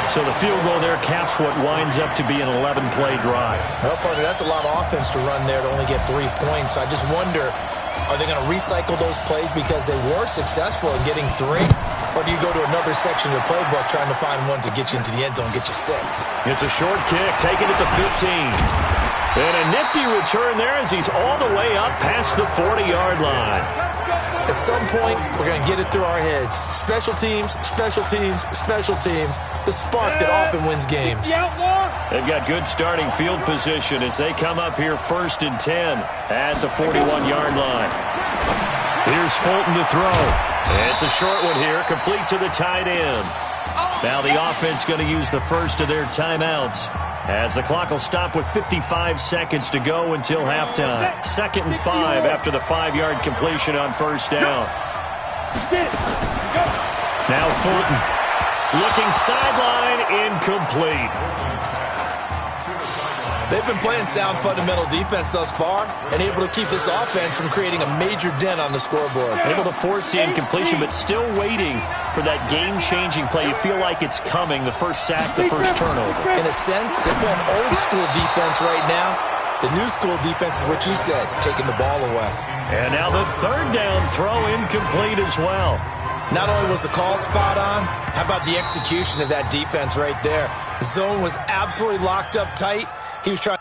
So the field goal there caps what winds up to be an 11-play drive. Well, partner, that's a lot of offense to run there to only get 3 points. So I just wonder, are they going to recycle those plays because they were successful in getting 3? Or do you go to another section of the playbook trying to find ones that get you into the end zone and get you 6? It's a short kick, taken at the 15. And a nifty return there as he's all the way up past the 40-yard line. At some point, we're going to get it through our heads. Special teams, special teams, special teams. The spark that often wins games. They've got good starting field position as they come up here first and 10 at the 41-yard line. Here's Fulton to throw. It's a short one here, complete to the tight end. Now the offense going to use the first of their timeouts, as the clock will stop with 55 seconds to go until halftime. 2nd and 5 after the 5-yard completion on first down. Now Fulton looking sideline, incomplete. They've been playing sound fundamental defense thus far and able to keep this offense from creating a major dent on the scoreboard. Able to force the incompletion, but still waiting for that game-changing play. You feel like it's coming, the first sack, the first turnover. In a sense, they're playing old-school defense right now. The new-school defense is what you said, taking the ball away. And now the third down throw incomplete as well. Not only was the call spot on, how about the execution of that defense right there? The zone was absolutely locked up tight. He was trying...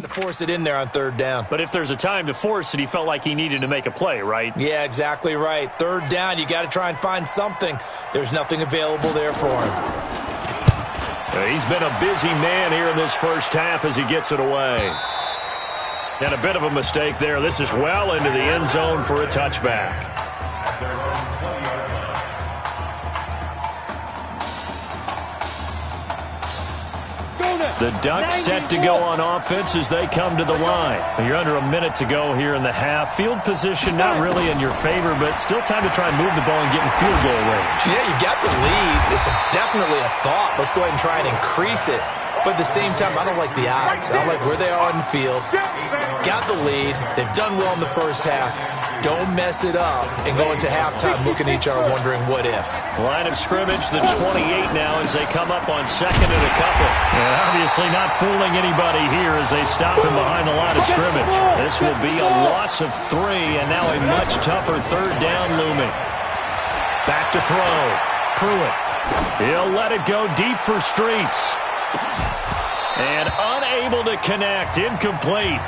to force it in there on third down. But if there's a time to force it, he felt like he needed to make a play, right? Yeah, exactly right. Third down, you got to try and find something. There's nothing available there for him. He's been a busy man here in this first half as he gets it away. And a bit of a mistake there. This is well into the end zone for a touchback. The Ducks set to go on offense as they come to the line. You're under a minute to go here in the half. Field position not really in your favor, but still time to try and move the ball and get in field goal range. Yeah, you got the lead. It's definitely a thought. Let's go ahead and try and increase it. But at the same time, I don't like the odds. I don't like where they are on the field. Got the lead. They've done well in the first half. Don't mess it up and go into halftime looking at each other wondering what if. Line of scrimmage, the 28 now as they come up on second and a couple. And obviously not fooling anybody here as they stop him behind the line of scrimmage. This will be a loss of 3 and now a much tougher third down looming. Back to throw. Pruitt. He'll let it go deep for Streets. And unable to connect. Incomplete.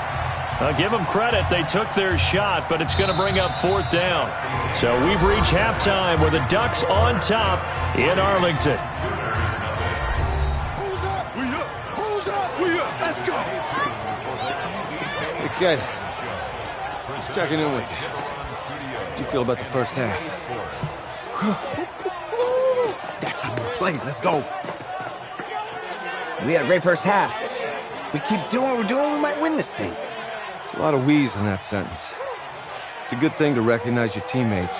I'll give them credit. They took their shot, but it's going to bring up fourth down. So we've reached halftime with the Ducks on top in Arlington. Who's up? We up. Who's up? We up. Let's go. Hey, kid. Just checking in with you. How do you feel about the first half? That's how we play. Let's go. We had a great first half. We keep doing what we're doing, we might win this thing. There's a lot of wheeze in that sentence. It's a good thing to recognize your teammates,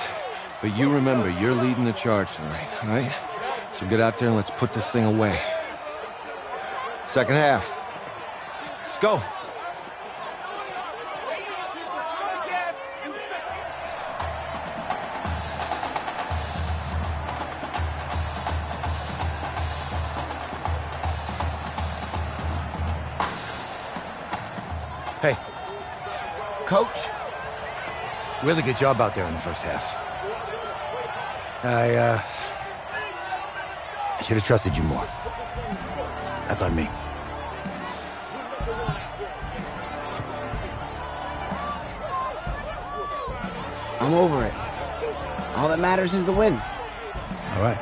but you remember you're leading the charge tonight, all right? So get out there and let's put this thing away. Second half. Let's go. Hey, Coach, really good job out there in the first half. I should have trusted you more. That's on me. I'm over it. All that matters is the win. All right.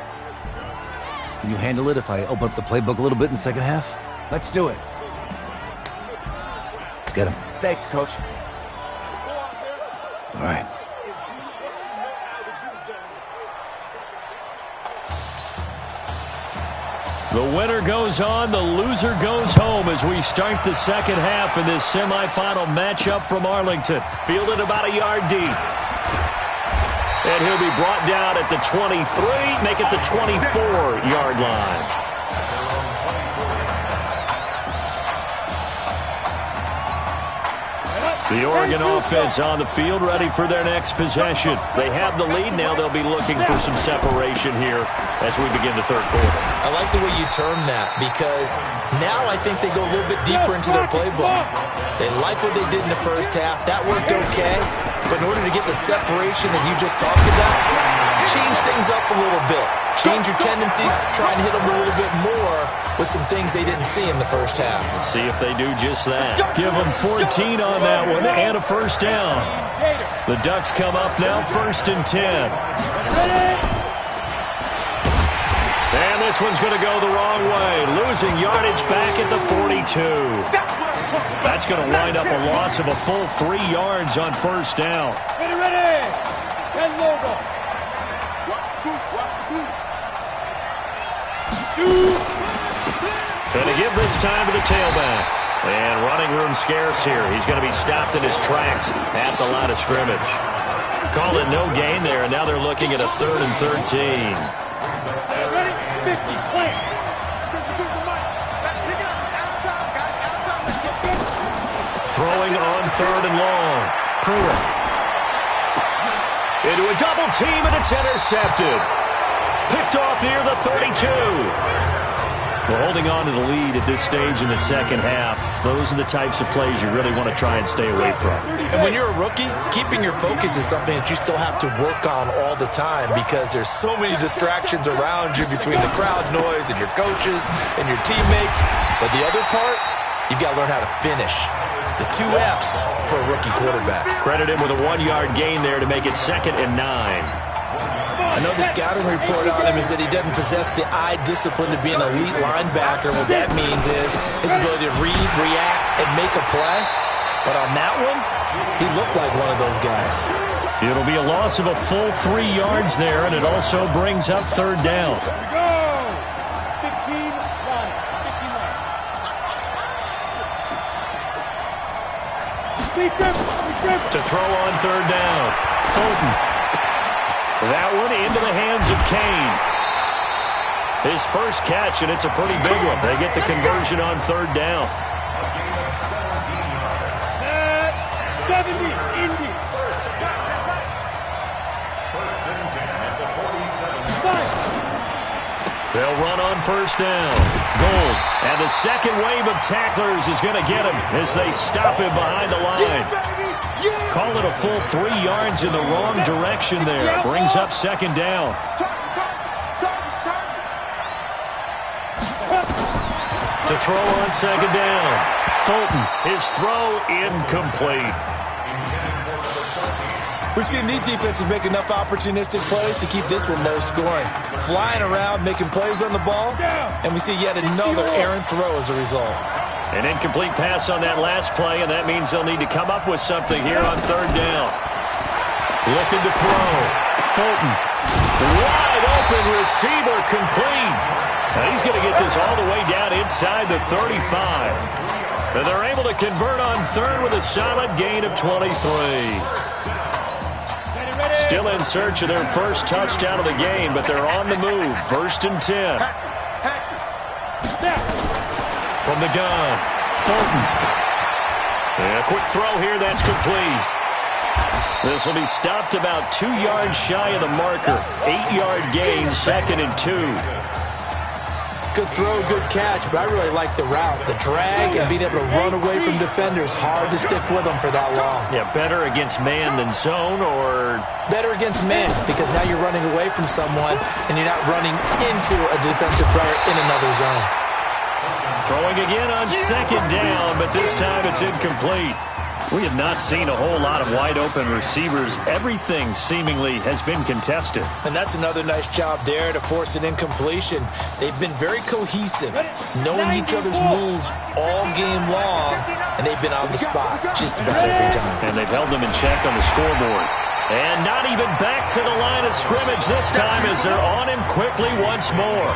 Can you handle it if I open up the playbook a little bit in the second half? Let's do it. Let's get him. Thanks, Coach. All right. The winner goes on, the loser goes home as we start the second half in this semifinal matchup from Arlington. Fielded about a yard deep. And he'll be brought down at the 23, make it the 24-yard line. The Oregon offense on the field, ready for their next possession. They have the lead now. They'll be looking for some separation here as we begin the third quarter. I like the way you term that because now I think they go a little bit deeper into their playbook. They like what they did in the first half. That worked okay. But in order to get the separation that you just talked about, change things up a little bit. Change your tendencies, try and hit them a little bit more with some things they didn't see in the first half. Let's see if they do just that. Give them 14 on that one and a first down. The Ducks come up now first and 10. And this one's going to go the wrong way. Losing yardage back at the 42. That's going to wind up a loss of a full 3 yards on first down. Ready. Ten logo. Going to give this time to the tailback. And running room scarce here. He's going to be stopped in his tracks at the line of scrimmage. Call it no gain there, and now they're looking at a 3rd and 13. Ready? 50. Plant. Throwing on 3rd and long. Pruitt. Into a double team, and it's intercepted. Picked off near the 32. Well, holding on to the lead at this stage in the second half, those are the types of plays you really want to try and stay away from. And when you're a rookie, keeping your focus is something that you still have to work on all the time because there's so many distractions around you between the crowd noise and your coaches and your teammates. But the other part, you've got to learn how to finish. The 2 Fs for a rookie quarterback. Credit him with a 1-yard gain there to make it 2nd and 9. I know the scouting report on him is that he doesn't possess the eye discipline to be an elite linebacker. What that means is his ability to read, react, and make a play. But on that one, he looked like one of those guys. It'll be a loss of a full 3 yards there, and it also brings up 3rd down. Go! 15-9. 15-9. To throw on 3rd down. Fulton. That one into the hands of Kane. His first catch, and it's a pretty big one. They get the conversion on 3rd down. 70, Indy. They'll run on 1st down. Gold. And the second wave of tacklers is going to get him as they stop him behind the line. Call it a full 3 yards in the wrong direction there. Brings up 2nd down. To throw on 2nd down. Fulton. His throw incomplete. We've seen these defenses make enough opportunistic plays to keep this one low scoring. Flying around, making plays on the ball, and we see yet another errant throw as a result. An incomplete pass on that last play, and that means they'll need to come up with something here on 3rd down. Looking to throw. Fulton. Wide open receiver complete. Now he's going to get this all the way down inside the 35. And they're able to convert on 3rd with a solid gain of 23. Still in search of their first touchdown of the game, but they're on the move. 1st and 10. From the gun, Fulton. And a quick throw here, that's complete. This will be stopped about 2 yards shy of the marker. 8-yard gain, 2nd and 2. Good throw, good catch, but I really like the route. The drag and being able to run away from defenders. Hard to stick with them for that long. Yeah, better against man than zone, or? Better against man, because now you're running away from someone and you're not running into a defensive player in another zone. Throwing again on 2nd down, but this time it's incomplete. We have not seen a whole lot of wide-open receivers. Everything seemingly has been contested. And that's another nice job there to force an incompletion. They've been very cohesive, knowing each other's moves all game long, and they've been on the spot just about every time. And they've held them in check on the scoreboard. And not even back to the line of scrimmage this time as they're on him quickly once more.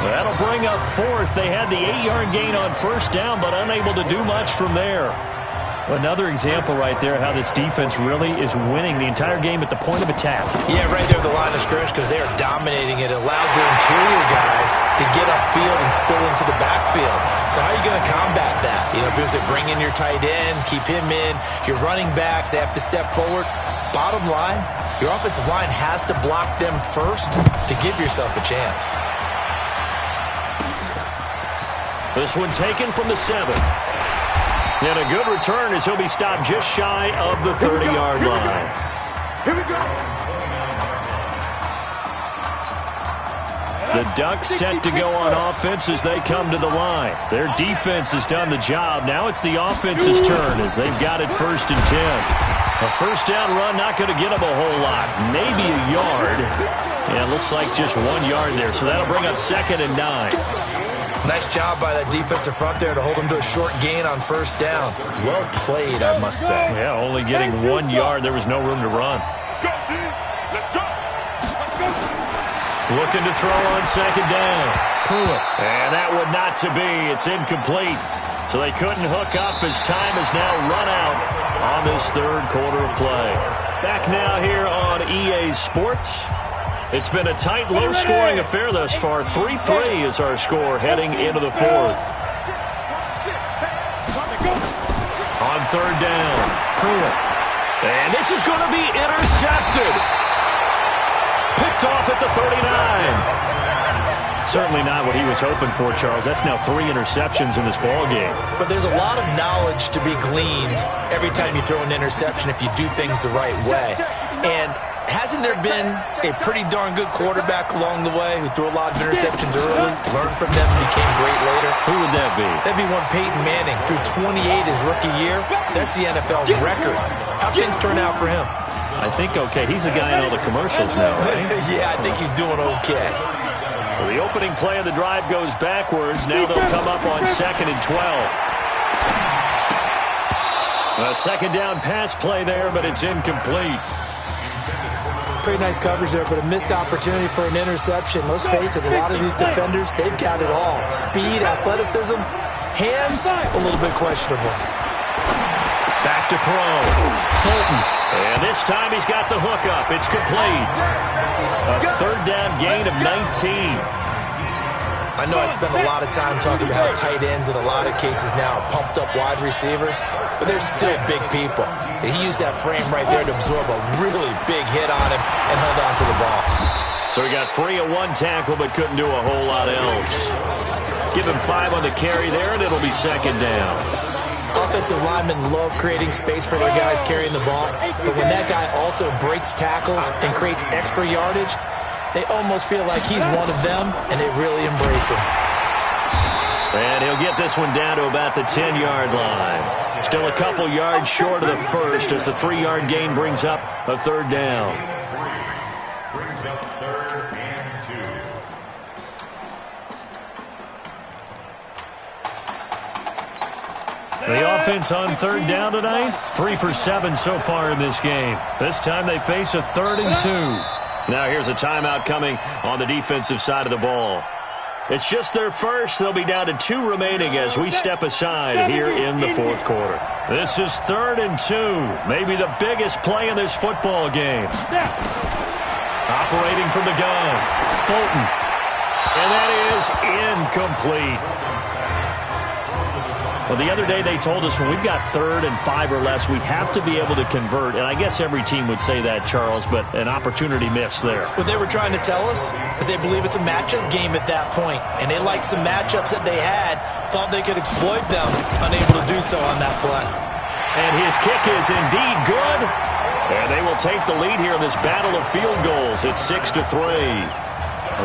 That'll bring up 4th. They had the 8-yard gain on 1st down, but unable to do much from there. Another example right there how this defense really is winning the entire game at the point of attack. Yeah, right there at the line of scrimmage because they are dominating it. It allows their interior guys to get upfield and spill into the backfield. So how are you going to combat that? You know, because they bring in your tight end, keep him in. Your running backs, they have to step forward. Bottom line, your offensive line has to block them first to give yourself a chance. This one taken from the 7. And a good return as he'll be stopped just shy of the 30-yard line. Here we go. The Ducks set to go on offense as they come to the line. Their defense has done the job. Now it's the offense's turn as they've got it 1st and 10. A 1st down run not going to get them a whole lot. Maybe a yard. Yeah, it looks like just 1 yard there. So that'll bring up 2nd and 9. Nice job by that defensive front there to hold them to a short gain on 1st down. Well played, I must say. Yeah, only getting 1 yard. There was no room to run. Let's go. Looking to throw on 2nd down. Pruitt. And that would not to be. It's incomplete. So they couldn't hook up as time has now run out on this 3rd quarter of play. Back now here on EA Sports. It's been a tight, low-scoring affair thus far. 3-3 is our score heading into the 4th. On 3rd down, Pruitt. And this is going to be intercepted. Picked off at the 39. Certainly not what he was hoping for, Charles. That's now 3 interceptions in this ballgame. But there's a lot of knowledge to be gleaned every time you throw an interception if you do things the right way. And Hasn't there been a pretty darn good quarterback along the way who threw a lot of interceptions early, learned from them, and became great later? Who would that be? That'd be one Peyton Manning. Threw 28 his rookie year. That's the NFL record. How things turn out for him? I think okay. He's a guy in all the commercials now, right? Yeah, I think he's doing okay. So the opening play of the drive goes backwards. Now they'll come up on 2nd and 12. A second down pass play there, but it's incomplete. Pretty nice coverage there, but a missed opportunity for an interception. Let's face it, a lot of these defenders, they've got it all. Speed, athleticism, hands, a little bit questionable. Back to throw. Fulton. And this time he's got the hook up. It's complete. A third down gain of 19. I know I spend a lot of time talking about how tight ends in a lot of cases now are pumped up wide receivers, but they're still big people. And he used that frame right there to absorb a really big hit on him and held on to the ball. So he got free of one tackle but couldn't do a whole lot else. Give him 5 on the carry there, and it'll be second down. Offensive linemen love creating space for their guys carrying the ball, but when that guy also breaks tackles and creates extra yardage, they almost feel like he's one of them, and they really embrace him. And he'll get this one down to about the 10-yard line. Still a couple yards short of the first as the 3-yard gain brings up a third down. Brings up 3rd and 2. The offense on third down tonight, 3 for 7 so far in this game. This time they face a 3rd and 2. Now here's a timeout coming on the defensive side of the ball. It's just their first. They'll be down to 2 remaining as we step aside here in the 4th quarter. This is 3rd and 2. Maybe the biggest play in this football game. Operating from the gun, Fulton. And that is incomplete. Well, the other day they told us when we've got 3rd and 5 or less, we have to be able to convert. And I guess every team would say that, Charles, but an opportunity missed there. What they were trying to tell us is they believe it's a matchup game at that point, and they liked some matchups that they had, thought they could exploit them, unable to do so on that play. And his kick is indeed good. And they will take the lead here in this battle of field goals. It's 6-3.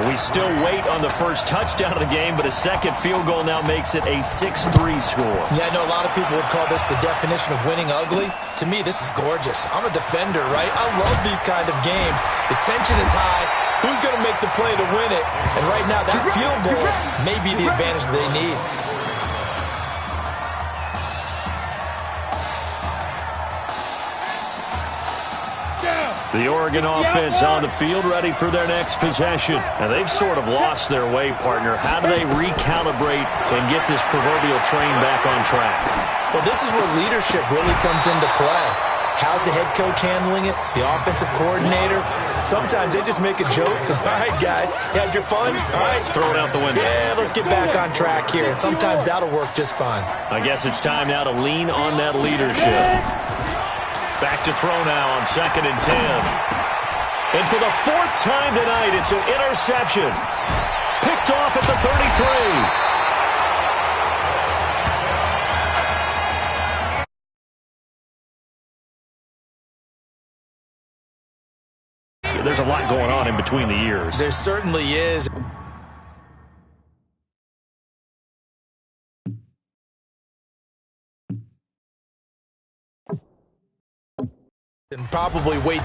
We still wait on the first touchdown of the game, but a second field goal now makes it a 6-3 score. Yeah, I know a lot of people would call this the definition of winning ugly. To me, this is gorgeous. I'm a defender, right? I love these kind of games. The tension is high. Who's going to make the play to win it? And right now, that field goal may be the advantage they need. The Oregon offense on the field ready for their next possession. And they've sort of lost their way, partner. How do they recalibrate and get this proverbial train back on track? Well, this is where leadership really comes into play. How's the head coach handling it? The offensive coordinator? Sometimes they just make a joke. All right, guys, you had your fun? All right. Throw it out the window. Yeah, let's get back on track here. And sometimes that'll work just fine. I guess it's time now to lean on that leadership. Back to throw now on 2nd and 10. And for the 4th time tonight, it's an interception. Picked off at the 33. There's a lot going on in between the years. There certainly is. And probably wait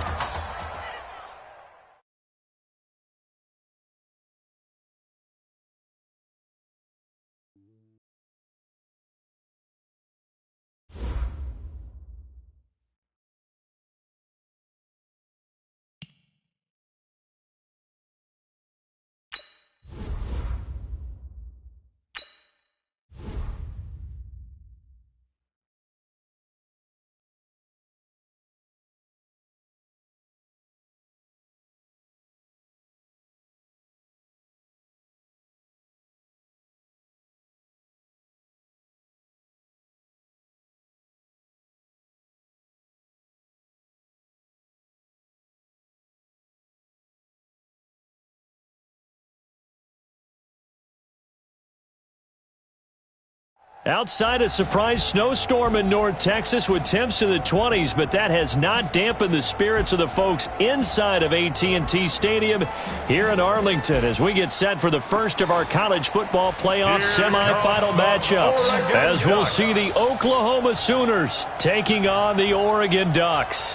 Outside a surprise snowstorm in North Texas with temps in the 20s, but that has not dampened the spirits of the folks inside of AT&T Stadium here in Arlington as we get set for the first of our college football playoff semifinal matchups, as we'll see the Oklahoma Sooners taking on the Oregon Ducks.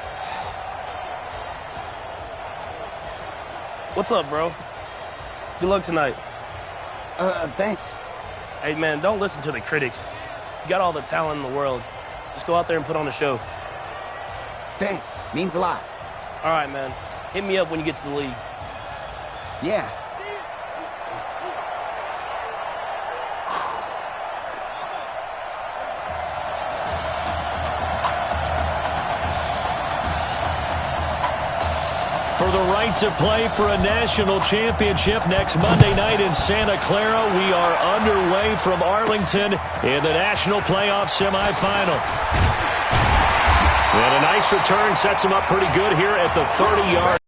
What's up, bro? Good luck tonight. Thanks. Hey, man, don't listen to the critics. You got all the talent in the world. Just go out there and put on a show. Thanks. Means a lot. All right, man. Hit me up when you get to the league. Yeah. For the right to play for a national championship next Monday night in Santa Clara, we are underway from Arlington in the national playoff semifinal. And a nice return sets him up pretty good here at the 30-yard.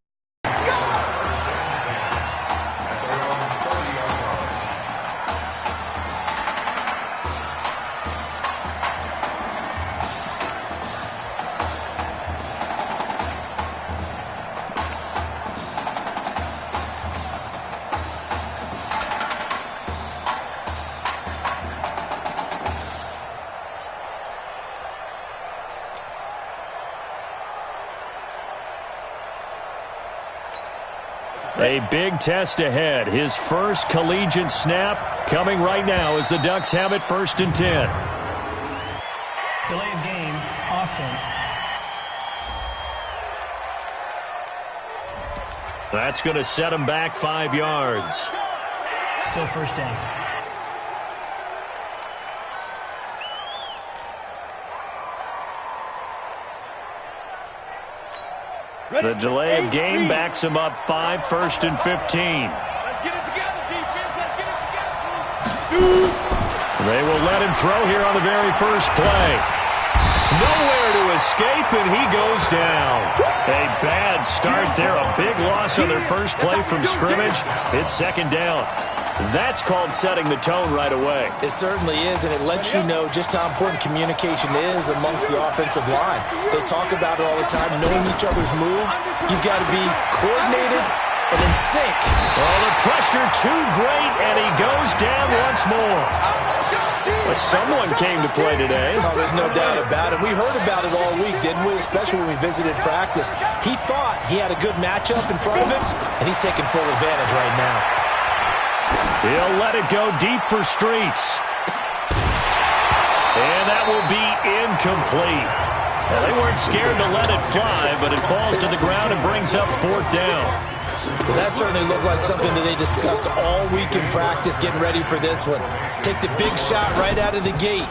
A big test ahead. His first collegiate snap coming right now as the Ducks have it 1st and 10. Delay of game, offense. That's going to set him back 5 yards. Still first down. The delay of game backs him up 5, 1st and 15. Let's get it together, defense. Let's get it together. They will let him throw here on the very first play. Nowhere to escape, and he goes down. A bad start there. A big loss on their first play from scrimmage. It's 2nd down. That's called setting the tone right away. It certainly is, and it lets you know just how important communication is amongst the offensive line. They talk about it all the time, knowing each other's moves. You've got to be coordinated and in sync. Oh, the pressure too great, and he goes down once more. But someone came to play today. Oh, there's no doubt about it. We heard about it all week, didn't we? Especially when we visited practice. He thought he had a good matchup in front of him, and he's taking full advantage right now. He'll let it go deep for Streets. And that will be incomplete. Well, they weren't scared to let it fly, but it falls to the ground and brings up 4th down. Well, that certainly looked like something that they discussed all week in practice, getting ready for this one. Take the big shot right out of the gate.